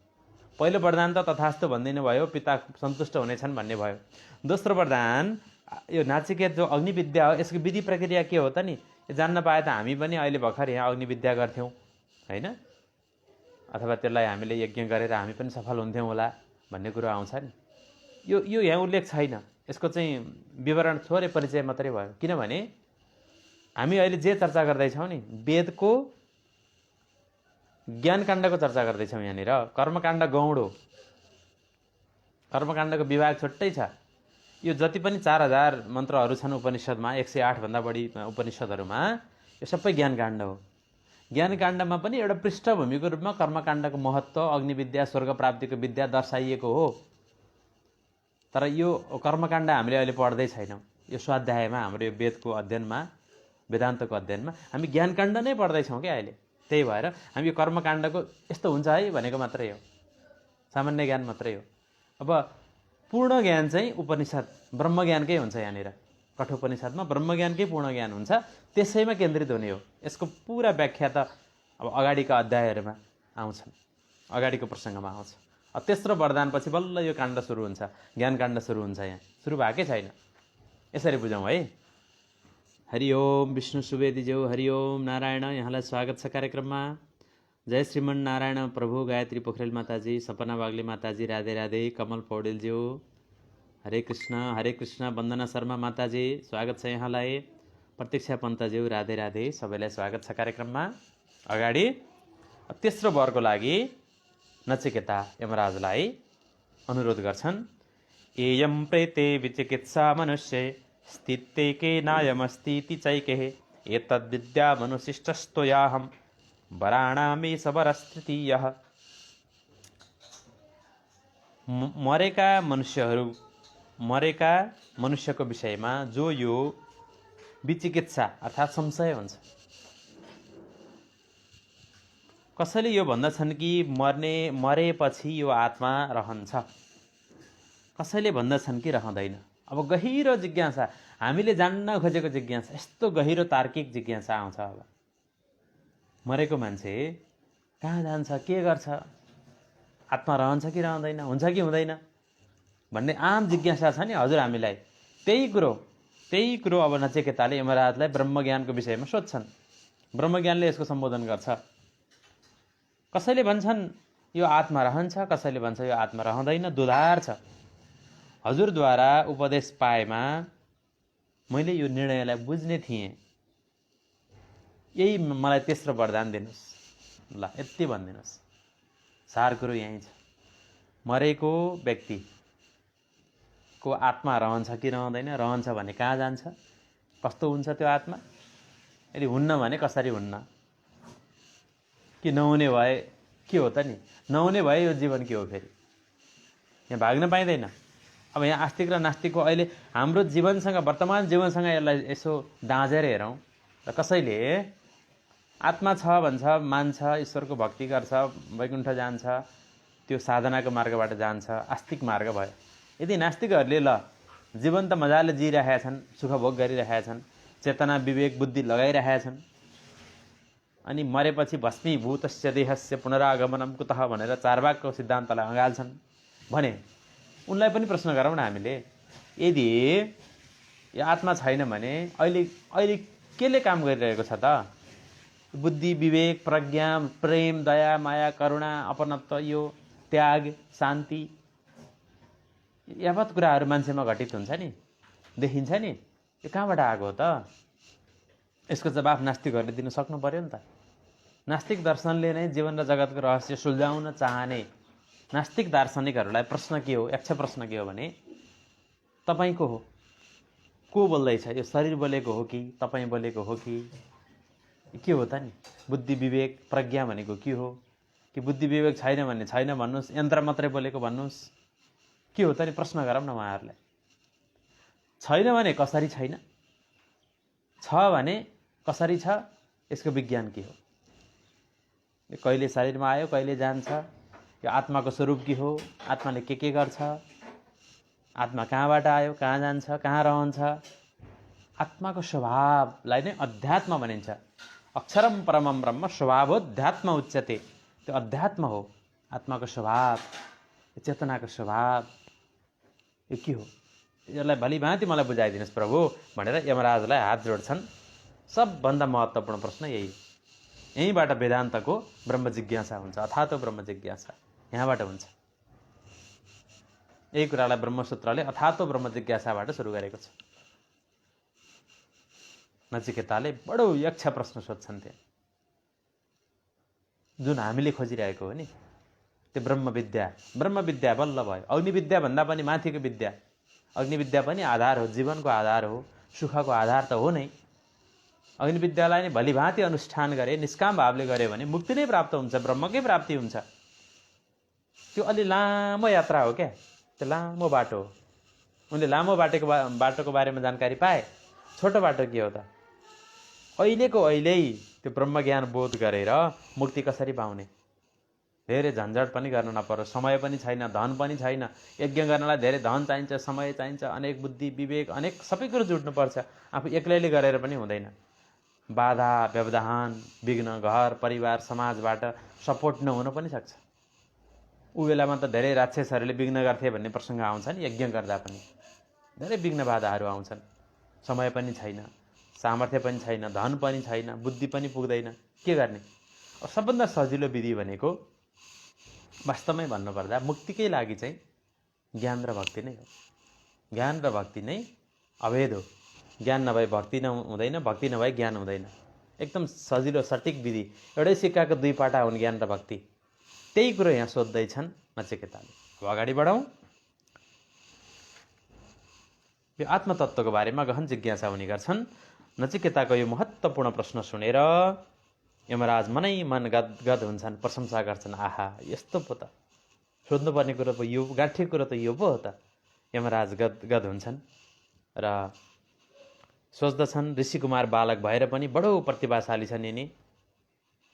पहिलो वरदान त तथास्तु भनिदिनु भयो, पिता सन्तुष्ट हुनेछन् भन्ने भयो। दोस्रो वरदान यो नाचिकेत जो अग्निविद्या हो, यसको विधि प्रक्रिया के हो त नि, यो जान्न पाए त हामी पनि अहिले भर्खर यहाँ अग्निविद्या गर्थ्यौँ होइन, अथवा त्यसलाई हामीले यज्ञ गरेर हामी पनि सफल हुन्थ्यौँ होला भन्ने कुरो आउँछ नि। यो यहाँ उल्लेख छैन, यसको चाहिँ विवरण थोरै परिचय मात्रै भयो। किनभने हामी अहिले जे चर्चा गर्दैछौँ नि, वेदको ज्ञानकाण्डको चर्चा गर्दैछौँ यहाँनिर। कर्मकाण्ड गौड हो, कर्मकाण्डको विभाग छुट्टै छ। यो जति पनि 4000 मन्त्रहरू छन् उपनिषदमा, 108 भन्दा बढी उपनिषदहरूमा, यो सबै ज्ञानकाण्ड हो। ज्ञानकाण्डमा पनि एउटा पृष्ठभूमिको रूपमा कर्मकाण्डको महत्त्व, अग्निविद्या, स्वर्ग प्राप्तिको विद्या दर्शाइएको हो। तर यो कर्मकाण्ड हामीले अहिले पढ्दै छैनौँ। यो स्वाध्यायमा, हाम्रो यो वेदको अध्ययनमा, वेदान्तको अध्ययनमा हामी ज्ञानकाण्ड नै पढ्दैछौँ क्या अहिले। त्यही भएर हामी यो कर्मकाण्डको यस्तो हुन्छ है भनेको मात्रै हो, सामान्य ज्ञान मात्रै हो। अब पूर्ण ज्ञान चाहिँ उपनिषद ब्रह्मज्ञानकै हुन्छ। यहाँनिर कठोपनिषदमा ब्रह्मज्ञानकै पूर्ण ज्ञान हुन्छ, त्यसैमा केन्द्रित हुने हो। यसको पुरा व्याख्या त अब अगाडिका अध्यायहरूमा आउँछन्, अगाडिको प्रसङ्गमा आउँछ। अब तेस्रो वरदानपछि बल्ल यो काण्ड सुरु हुन्छ, ज्ञानकाण्ड सुरु हुन्छ। यहाँ सुरु भएकै छैन, यसरी बुझौँ है। हरि ओम विष्णु सुवेदीज्यू, हरि ओम नारायण, यहाँलाई स्वागत छ कार्यक्रममा। जय श्रीमन नारायण प्रभु, गायत्री पोखरेल माताजी, सपना बाग्ले माताजी, राधे राधे, कमल पौडेलज्यू, हरे कृष्ण, वन्दना शर्मा माताजी, स्वागत छ यहाँलाई। प्रतीक्षा पन्तज्यू, राधे राधे, सबैलाई स्वागत छ कार्यक्रममा। अगाडि तेस्रो वरको लागि नचिकेता यमराजलाई अनुरोध गर्छन्। एयं प्रेते विचिकित्सा मनुष्ये स्थिते केनायमस्तीति चैके एतद्विद्या मनुशिष्टस्त्वयाहं वराणामे सबरस्तृतीयः। मरेका मनुष्यको विषयमा जो यो विचिकित्सा अर्थात् संशय हुन्छ, कसैले यो भन्दछन् कि मरेपछि यो आत्मा रहन्छ, कसैले भन्दछन् कि रहँदैन। अब गहिरो जिज्ञासा, हामीले जान्न खोजेको जिज्ञासा, यस्तो गहिरो तार्किक जिज्ञासा आउँछ। अब मरेको मान्छे कहाँ जान्छ, के गर्छ, आत्मा रहन्छ कि रहँदैन, हुन्छ कि हुँदैन भन्ने आम जिज्ञासा छ नि हजुर हामीलाई। त्यही कुरो अब नचिकेताले यमराजलाई ब्रह्मज्ञानको विषयमा सोध्छन्। ब्रह्मज्ञानले यसको सम्बोधन गर्छ। कसैले भन्छन् यो आत्मा रहन्छ, कसैले भन्छ यो आत्मा रहँदैन, दुधार छ। हजुरद्वारा उपदेश पाएमा मैले यो निर्णयलाई बुझ्ने थिएँ, यही मलाई तेस्रो वरदान दिनुहोस्। ल यति भनिदिनुहोस्, सार कुरो यहीँ छ। मरेको व्यक्तिको आत्मा रहन्छ कि रहँदैन, रहन्छ भने कहाँ जान्छ, कस्तो हुन्छ त्यो आत्मा, यदि हुन्न भने कसरी हुन्न, कि नहुने भए के हो त नि, नहुने भए यो जीवन के हो, फेरि यहाँ भाग्न पाइँदैन। अब यहाँ आस्तिक र नास्तिकको अहिले हाम्रो जीवनसँग, वर्तमान जीवनसँग यसलाई यसो दाँजेर हेरौँ र कसैले आत्मा छ भन्छ, मान्छ, ईश्वरको भक्ति गर्छ, वैकुण्ठ जान्छ, त्यो साधनाको मार्गबाट जान्छ, आस्तिक मार्ग भयो। यदि नास्तिकहरूले ल जीवन त मजाले जिइरहेका छन्, सुखभोग गरिरहेका छन्, चेतना विवेक बुद्धि लगाइरहेका छन्, अनि मरेपछि भस्मीभूतस्य देहस्य पुनरागमनम कुतः भनेर चारवाकको सिद्धान्तलाई अँगाल्छन् भने उनलाई पनि प्रश्न गरौँ न हामीले। यदि यो आत्मा छैन भने अहिले केले काम गरिरहेको छ त? बुद्धि विवेक प्रज्ञा प्रेम दया माया करुणा अपनत्व, यो त्याग शान्ति, यावत कुराहरू मान्छेमा घटित हुन्छ नि, देखिन्छ नि, यो कहाँबाट आएको हो त? यसको जवाफ नास्तिकहरूले दिन सक्नु पर्यो नि त। नास्तिक दर्शनले नै जीवन र जगतको रहस्य सुल्झाउन चाहने नास्तिक दार्शनिकहरूलाई प्रश्न के हो, यक्ष प्रश्न के हो भने तपाईको हो, को बोल्दैछ, यो शरीर बोलेको हो कि तपाईँ बोलेको हो के हो त नि? बुद्धि विवेक प्रज्ञा भनेको के हो? कि बुद्धि विवेक छैन भने छैन भन्नुहोस्, यन्त्र मात्रै बोलेको भन्नुहोस्, के हो त नि? प्रश्न गरौँ न उहाँहरूलाई। छैन भने कसरी छैन, छ भने कसरी छ, यसको विज्ञान के हो? यो कहिले शरीरमा आयो कहिले जान्छ, यो आत्माको स्वरूप के हो, आत्माले के गर्छ, आत्मा कहाँबाट आयो कहाँ जान्छ कहाँ रहन्छ। आत्माको स्वभावलाई नै अध्यात्म भनिन्छ। अक्षरम परमम ब्रह्म स्वभावोध्यात्म उच्यते। त्यो अध्यात्म हो, आत्माको स्वभाव, चेतनाको स्वभाव। यो के हो, यसलाई भलिभाँति मलाई बुझाइदिनुहोस् प्रभु भनेर यमराजलाई हात जोड्छन्। सबभन्दा महत्त्वपूर्ण प्रश्न यही हो। यहीँबाट वेदान्तको ब्रह्म जिज्ञासा हुन्छ, अथातो ब्रह्म जिज्ञासा यहाँबाट हुन्छ। यही कुरालाई ब्रह्मसूत्रले अथातो ब्रह्म जिज्ञासाबाट सुरु गरेको छ। नचिकेताले बडो यक्ष प्रश्न सोध्छन् त्यहाँ, जुन हामीले खोजिरहेको हो नि, त्यो ब्रह्मविद्या बल्ल भयो। अग्निविद्या भन्दा पनि माथिको विद्या। अग्निविद्या पनि आधार हो, जीवनको आधार हो, सुखको आधार त हो नै। अग्निविद्यालाई नै भलिभाँति अनुष्ठान गरे, निष्काम भावले गऱ्यो भने मुक्ति नै प्राप्त हुन्छ, ब्रह्मकै प्राप्ति हुन्छ। त्यो अलि लामो यात्रा हो क्या, त्यो लामो बाटो हो। उनले लामो बाटोको बारेमा जानकारी पाए। छोटो बाटो के हो त, अहिलेको अहिल्यै त्यो ब्रह्मज्ञान बोध गरेर मुक्ति कसरी पाउने। धेरै झन्झट पनि गर्न नपरोस्, समय पनि छैन, धन पनि छैन। यज्ञ गर्नलाई धेरै धन चाहिन्छ, समय चाहिन्छ, अनेक बुद्धि विवेक अनेक सबै कुरो जुट्नुपर्छ। आफू एक्लैले गरेर पनि हुँदैन। बाधा व्यवधान विघ्न घर परिवार समाजबाट सपोर्ट नहुन पनि सक्छ। ऊ बेलामा त धेरै राक्षसहरूले विघ्न गर्थे भन्ने प्रसङ्ग आउँछ नि। यज्ञ गर्दा पनि धेरै विघ्न बाधाहरू आउँछन्। समय पनि छैन, सामर्थ्य पनि छैन, धन पनि छैन, बुद्धि पनि पुग्दैन, के गर्ने। सबभन्दा सजिलो विधि भनेको वास्तवमै भन्नुपर्दा मुक्तिकै लागि चाहिँ ज्ञान र भक्ति नै हो। ज्ञान र भक्ति नै अभेद हो। ज्ञान नभए भक्ति हुँदैन, भक्ति नभए ज्ञान हुँदैन। एकदम सजिलो सटिक विधि। एउटै सिक्काको दुई पाटा हुन् ज्ञान र भक्ति। त्यही कुरो यहाँ सोध्दैछन् नचिकेताले। अब अगाडि बढौँ। यो आत्मतत्त्वको बारेमा गहन जिज्ञासा हुने गर्छन्। नचिकेताको यो महत्त्वपूर्ण प्रश्न सुनेर यमराज मनै मन गदगद हुन्छन्, प्रशंसा गर्छन्। आहा, यस्तो पो त, सोध्नुपर्ने कुरो पो यो, गाँठे कुरो त यो पो हो त। यमराज गदगद हुन्छन् र सोच्दछन् ऋषि कुमार बालक भएर पनि बडो प्रतिभाशाली छन्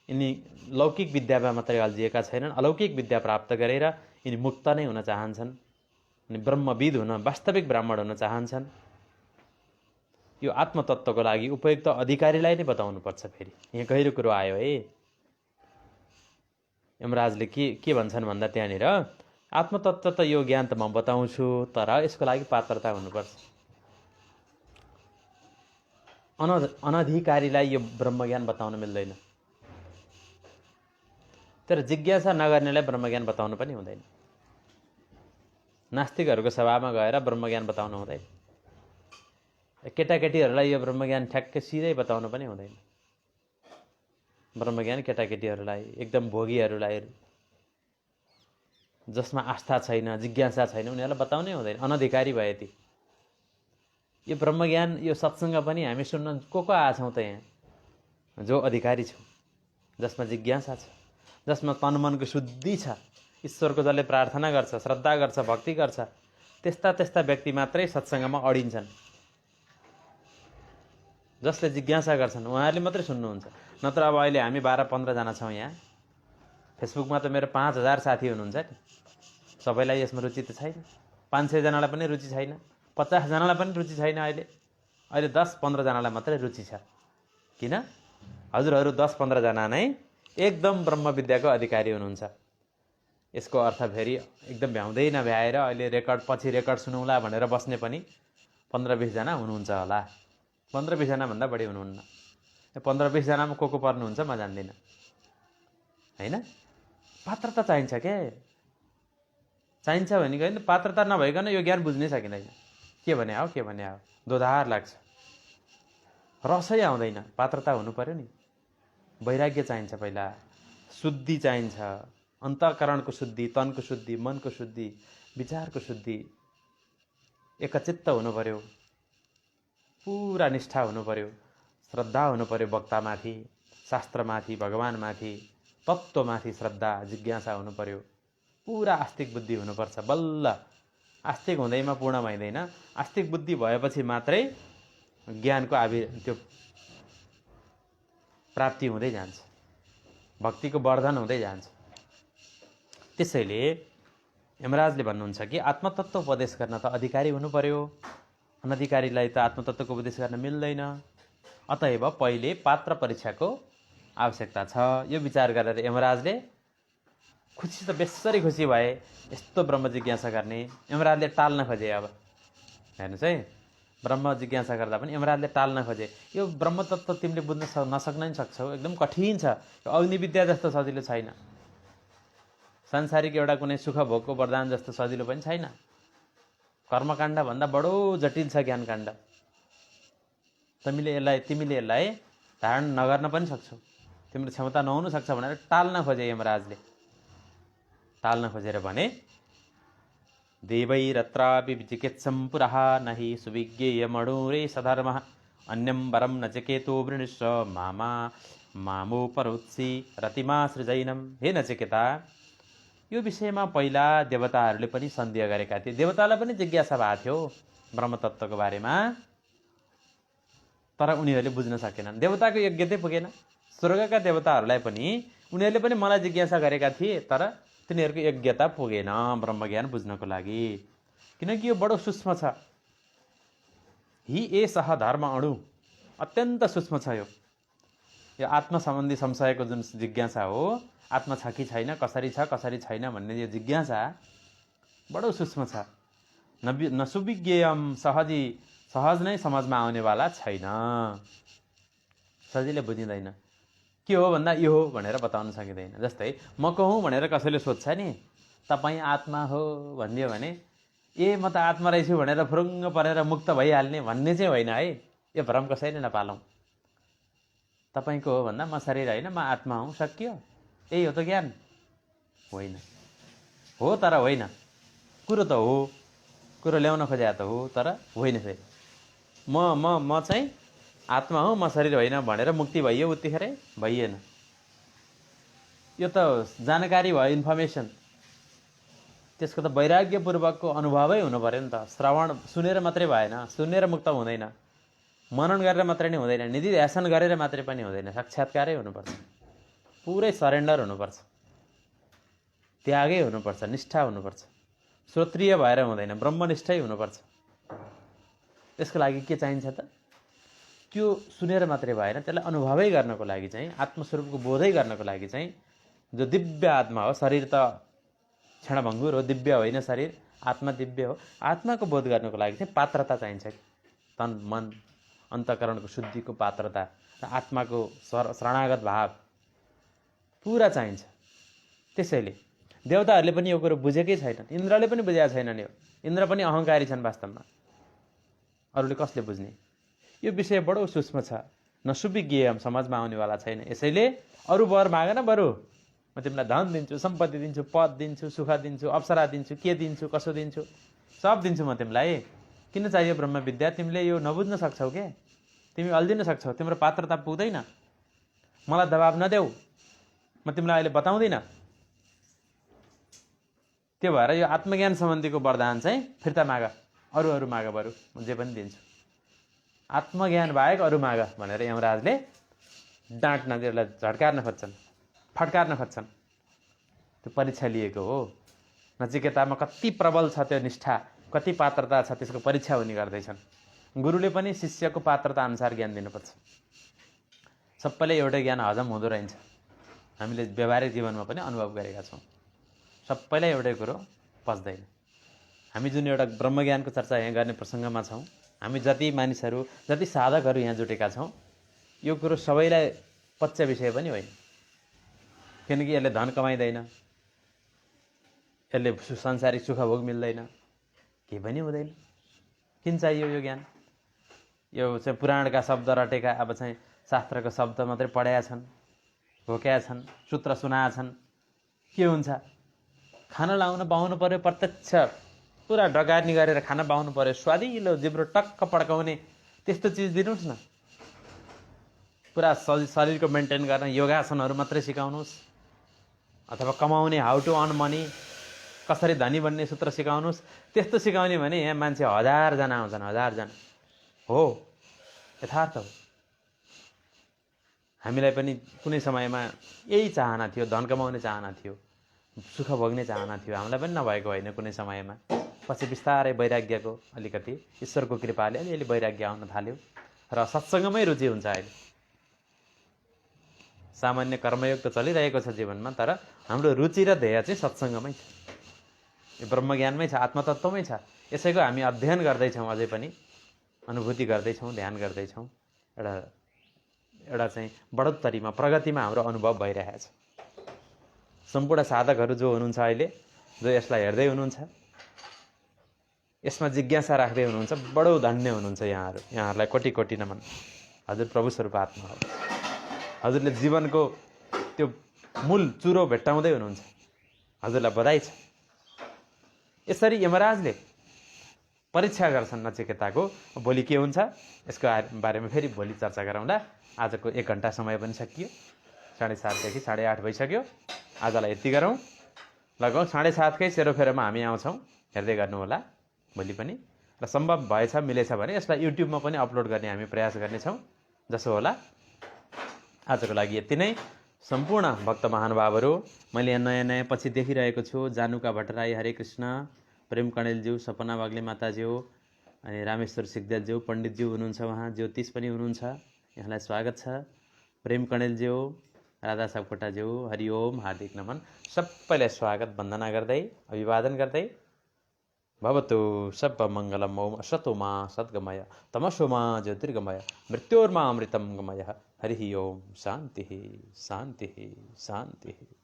यिनी लौकिक विद्यामा मात्रै अल्झिएका छैनन्, अलौकिक विद्या प्राप्त गरेर यिनी मुक्त नै हुन चाहन्छन् अनि ब्रह्मविद हुन, वास्तविक ब्राह्मण हुन चाहन्छन्। यो आत्मतत्त्वको लागि उपयुक्त अधिकारीलाई नै बताउनुपर्छ। फेरि यहाँ गहिरो कुरो आयो है। यमराजले के भन्छन् भन्दा त्यहाँनिर आत्मतत्त्व त यो ज्ञान त म बताउँछु, तर यसको लागि पात्रता हुनुपर्छ। अनधिकारीलाई यो ब्रह्मज्ञान बताउन मिल्दैन, तर जिज्ञासा नगर्नेलाई ब्रह्मज्ञान बताउनु पनि हुँदैन। नास्तिकहरूको सभामा गएर ब्रह्मज्ञान बताउनु हुँदैन। केटाकेटीहरूलाई यो ब्रह्मज्ञान ठ्याक्कै सिधै बताउनु पनि हुँदैन। ब्रह्मज्ञान केटाकेटीहरूलाई, एकदम भोगीहरूलाई, जसमा आस्था छैन, जिज्ञासा छैन, उनीहरूलाई बताउनै हुँदैन। अनधिकारी भए ती। यो ब्रह्मज्ञान, यो सत्सङ्ग पनि हामी सुन्न को आछौँ त यहाँ? जो अधिकारी छौँ, जसमा जिज्ञासा छ, जसमा तनमनको शुद्धि छ, ईश्वरको जसले प्रार्थना गर्छ, श्रद्धा गर्छ, भक्ति गर्छ, त्यस्ता व्यक्ति मात्रै सत्सङ्गमा अडिन्छन्। जसले जिज्ञासा गर्छन् उहाँहरूले मात्रै सुन्नुहुन्छ। नत्र अब अहिले हामी 12-15 जना छौँ यहाँ। फेसबुकमा त मेरो 5000 साथी हुनुहुन्छ नि। सबैलाई यसमा रुचि त छैन। 500 जनालाई पनि रुचि छैन, 50 जनालाई पनि रुचि छैन। अहिले 10-15 जनालाई मात्रै रुचि छ। किन? हजुरहरू 10-15 जना नै एकदम ब्रह्मविद्याको अधिकारी हुनुहुन्छ। यसको अर्थ फेरि एकदम भ्याउँदै नभ्याएर अहिले पछि रेकर्ड सुनौला भनेर बस्ने पनि 15-20 जना हुनुहुन्छ होला। 15-20 जना भन्दा बढी हुनुहुन्न। 15-20 जनामा को पर्नुहुन्छ म जान्दिनँ होइन। पात्रता चाहिन्छ के? चाहिन्छ भनेको होइन, पात्रता नभइकन यो ज्ञान बुझ्नै सकिँदैन। के भने हो दोधार लाग्छ, रसै आउँदैन। पात्रता हुनु पर्यो नि। वैराग्य चाहिन्छ, पहिला शुद्धि चाहिन्छ, अन्तःकरणको शुद्धि, तनको शुद्धि, मनको शुद्धि, विचारको शुद्धि, एकचित्त हुनु पर्यो, पुरा निष्ठा हुनु पर्यो, श्रद्धा हुनु पर्यो वक्तामाथि, शास्त्रमाथि, भगवानमाथि, तत्त्वमाथि श्रद्धा जिज्ञासा हुनु पर्यो, पुरा आस्तिक बुद्धि हुनुपर्छ। बल्ल आस्तिक हुँदैमा पूर्ण भइँदैन। आस्तिक बुद्धि भएपछि मात्रै ज्ञानको त्यो प्राप्ति हुँदै जान्छ। भक्तिको वर्धन हुँदै जान्छ। त्यसैले यमराजले भन्नुहुन्छ कि आत्मतत्त्व उपदेश गर्न त अधिकारी हुनु पर्यो, अनधिकारीलाई त आत्मतत्त्वको उपदेश गर्न मिल्दैन। अतएव पहिले पात्र परीक्षाको आवश्यकता छ। यो विचार गरेर यमराजले खुसी त बेसरी खुसी भए, यस्तो ब्रह्म जिज्ञासा गर्ने। यमराजले टाल्न खोजे। अब हेर्नुहोस् है, ब्रह्म जिज्ञासा गर्दा पनि यमराजले टाल्न खोजे। यो ब्रह्मतत्त्व तिमीले बुझ्न नसक्न नि सक्छौ, एकदम कठिन छ, अग्निविद्या जस्तो सजिलो छैन, सांसारिक एउटा कुनै सुख भोगको वरदान जस्तो सजिलो पनि छैन। कर्मकाण्ड भन्दा बडो जटिल छ ज्ञानकाण्ड। तिमीले यसलाई धारण नगर्न पनि सक्छौ, तिम्रो क्षमता नहुन सक्छ भनेर टाल्न खोजे यमराजले। टाल्न खोजेर भने देवैरत्रापि विचिकित्सं पुरः नहि सुविज्ञेयमणुरे सधर्मः अन्यं वरं नचिकेतो वृणुष्व मामोपरोत्सि रतिमा सृजैनम्। हे नचिकेता, यो विषयमा पहिला देवताहरूले पनि सन्देह गरेका थिए। देवतालाई पनि जिज्ञासा भएको थियो ब्रह्मतत्त्वको बारेमा, तर उनीहरूले बुझ्न सकेनन्। देवताको योग्यतै पुगेन। स्वर्गका देवताहरूलाई पनि उनीहरूले पनि मलाई जिज्ञासा गरेका थिए, तर तिनीहरूको योग्यता पुगेन ब्रह्मज्ञान बुझ्नको लागि, किनकि यो बडो सूक्ष्म छ। हि एषः धर्म अणु, अत्यन्त सूक्ष्म छ। यो आत्मा सम्बन्धी संशयको जुन जिज्ञासा हो, आत्मा छ कि छैन, कसरी छ कसरी छैन भन्ने यो जिज्ञासा बडो सूक्ष्म छ। नसुविज्ञेयम, सहज नै समझमा आउनेवाला छैन, सजिलै बुझिँदैन। के हो भन्दा यो हो भनेर बताउन सकिँदैन। जस्तै म को हुँ भनेर कसैले सोध्छ नि, तपाईँ आत्मा हो भनिदियो भने म त आत्मा रहेछु भनेर फुरुङ्ग परेर मुक्त भइहाल्ने भन्ने चाहिँ होइन है। यो भ्रम कसैले नपालौँ। तपाईँको हो भन्दा म शरीर होइन, म आत्मा हुँ, सकियो। यही हो त ज्ञान? होइन। हो तर होइन। कुरो त हो, कुरो ल्याउन खोजे त हो, तर होइन। फेरि म चाहिँ आत्मा हुँ, म शरीर होइन भनेर मुक्ति भइयो उतिखेरै? भइएन। यो त जानकारी भयो, इन्फर्मेसन। त्यसको त वैराग्यपूर्वकको अनुभवै हुनु पर्यो नि त। श्रवण सुनेर मात्रै भएन, सुनेर मुक्त हुँदैन, मनन गरेर मात्रै नै हुँदैन, निधिध्यासन गरेर मात्रै पनि हुँदैन, साक्षात्कारै हुनुपर्छ, पुरै सरेन्डर हुनुपर्छ, त्यागै हुनुपर्छ, निष्ठा हुनुपर्छ, श्रोत्रिय भएर हुँदैन, ब्रह्मनिष्ठै हुनुपर्छ। त्यसको लागि के चाहिन्छ त? त्यो सुनेर मात्रै भएन, त्यसलाई अनुभवै गर्नको लागि चाहिँ, आत्मस्वरूपको बोधै गर्नको लागि चाहिँ, जो दिव्य आत्मा हो, शरीर त क्षणभङ्गुर हो, दिव्य होइन शरीर, आत्मा दिव्य हो। आत्माको बोध गर्नको लागि चाहिँ पात्रता चाहिन्छ। तन मन अन्तःकरणको शुद्धिको पात्रता र आत्माको शरणागत भाव पुरा चाहिन्छ। त्यसैले देवताहरूले पनि यो कुरो बुझेकै छैनन्, इन्द्रले पनि बुझेका छैनन्। यो इन्द्र पनि अहङ्कारी छन् वास्तवमा, अरूले कसले बुझ्ने? यो विषय बडो सूक्ष्म छ, नसुविज्ञेयम, समझमा आउनेवाला छैन। यसैले अरू वर माग न, बरु म तिमीलाई धन दिन्छु, सम्पत्ति दिन्छु, पद दिन्छु, सुख दिन्छु, अप्सरा दिन्छु, के दिन्छु, कसो दिन्छु, सब दिन्छु म तिमीलाई। किन चाहियो ब्रह्म विद्या? तिमीले यो नबुझ्न सक्छौ के? तिमी अल्झिन सक्छौ, तिम्रो पात्रता पुग्दैन। मलाई दबाब नदेऊ, म तिमीलाई अहिले बताउँदिनँ। त्यो भएर यो आत्मज्ञान सम्बन्धीको वरदान चाहिँ फिर्ता माग, अरू माग, बरु म जे पनि दिन्छु, आत्मज्ञान बाहेक अरू माग भनेर यमराजले डाँट्न, त्यसलाई झड्कार्न खोज्छन्, फड्कार्न खोज्छन्। त्यो परीक्षा लिएको हो। नचिकेतामा कति प्रबल छ त्यो निष्ठा, कति पात्रता छ, त्यसको परीक्षा हुने गर्दैछन्। गुरुले पनि शिष्यको पात्रता अनुसार ज्ञान दिनुपर्छ। सबैले एउटै ज्ञान हजम हुँदो रहेछ। हामीले व्यावहारिक जीवनमा पनि अनुभव गरेका छौँ। सबैलाई एउटै कुरो पच्दैन। हामी जुन एउटा ब्रह्मज्ञानको चर्चा यहाँ गर्ने प्रसङ्गमा छौँ, हामी जति मानिसहरू, जति साधकहरू यहाँ जुटेका छौँ, यो कुरो सबैलाई पच्य विषय पनि होइन। किनकि यसले धन कमाइँदैन, यसले सांसारिक सुख भोग मिल्दैन, केही पनि हुँदैन। किन चाहियो यो ज्ञान? यो चाहिँ पुराणका शब्द रटेका, अब चाहिँ शास्त्रको शब्द मात्रै पढेका छन्, घोकेका छन्, सूत्र सुनाएका छन्, के हुन्छ? खाना लाउन पाउनु पर्यो, प्रत्यक्ष पुरा डगार्नी गरेर खाना पाउनु पर्यो, स्वादिलो जिब्रो टक्क पड्काउने त्यस्तो चिज दिनुहोस् न। पुरा शरीरको मेन्टेन गर्न योगासनहरू मात्रै सिकाउनुहोस्, अथवा कमाउने हाउ टु अर्न मनी, कसरी धनी बन्ने सूत्र सिकाउनुहोस्। त्यस्तो सिकाउने भने यहाँ मान्छे 1000 जना आउँछन्, 1000 जना। हो, यथार्थ हो। हामीलाई पनि कुनै समयमा यही चाहना थियो, धन कमाउने चाहना थियो, सुख भोग्ने चाहना थियो, हामीलाई पनि नभएको होइन कुनै समयमा। पछि बिस्तारै वैराग्यको अलिकति ईश्वरको कृपाले अलिअलि वैराग्य आउन थाल्यो र सत्सङ्गमै रुचि हुन्छ अहिले। सामान्य कर्मयोग त चलिरहेको छ जीवनमा, तर हाम्रो रुचि र ध्येय चाहिँ सत्सङ्गमै छ, यो ब्रह्मज्ञानमै छ, आत्मतत्त्वमै छ। यसैको हामी अध्ययन गर्दैछौँ, अझै पनि अनुभूति गर्दैछौँ, ध्यान गर्दैछौँ। एउटा चाहिँ बढोत्तरीमा, प्रगतिमा हाम्रो अनुभव भइरहेछ। सम्पूर्ण साधकहरू जो हुनुहुन्छ अहिले, जो यसलाई हेर्दै हुनुहुन्छ, यसमा जिज्ञासा राख्दै हुनुहुन्छ, बडो धन्य हुनुहुन्छ यहाँहरू। यहाँहरूलाई कोटि कोटि नमन। हजुर प्रभु स्वरूप आत्मा हो। हजुरले जीवनको त्यो मूल चुरो भेट्टाउँदै हुनुहुन्छ। हजुरलाई बधाई छ। यसरी यमराजले परीक्षा गर्छन् नचिकेताको। भोलि के हुन्छ यसको बारेमा फेरि भोलि चर्चा गरौँला। आजको 1 घन्टा समय पनि सकियो, 7:30 देखि 8:30 भइसक्यो। आजलाई यति गरौँ। लगभग 7:30 कै सेरोफेरोमा हामी आउँछौँ, हेर्दै गर्नुहोला भोलि पनि। र सम्भव भएछ, मिलेछ भने यसलाई युट्युबमा पनि अपलोड गर्ने हामी प्रयास गर्नेछौँ, जसो होला। आजको लागि यति नै। सम्पूर्ण भक्त महानुभावहरू, मैले यहाँ नयाँ नयाँ पछि देखिरहेको छु। जानुका भट्टराई हरे कृष्ण, प्रेम कणेलज्यू, सपना बाग्ले माताज्यू, अनि रामेश्वर सिग्देलज्यू, पण्डितज्यू हुनुहुन्छ, उहाँ ज्योतिष पनि हुनुहुन्छ, यहाँलाई स्वागत छ। प्रेम कणेलज्यू, राधा सापकोटाज्यू, हरिओम, हार्दिक नमन। सबैलाई स्वागत वन्दना गर्दै, अभिवादन गर्दै, भवतु सर्वमङ्गलम्। ओम असतो मा सद्गमय, तमसो मा ज्योतिर्गमय, मृत्योर्मा अमृतं गमय। हरिः ओम। शान्तिः शान्तिः शान्तिः।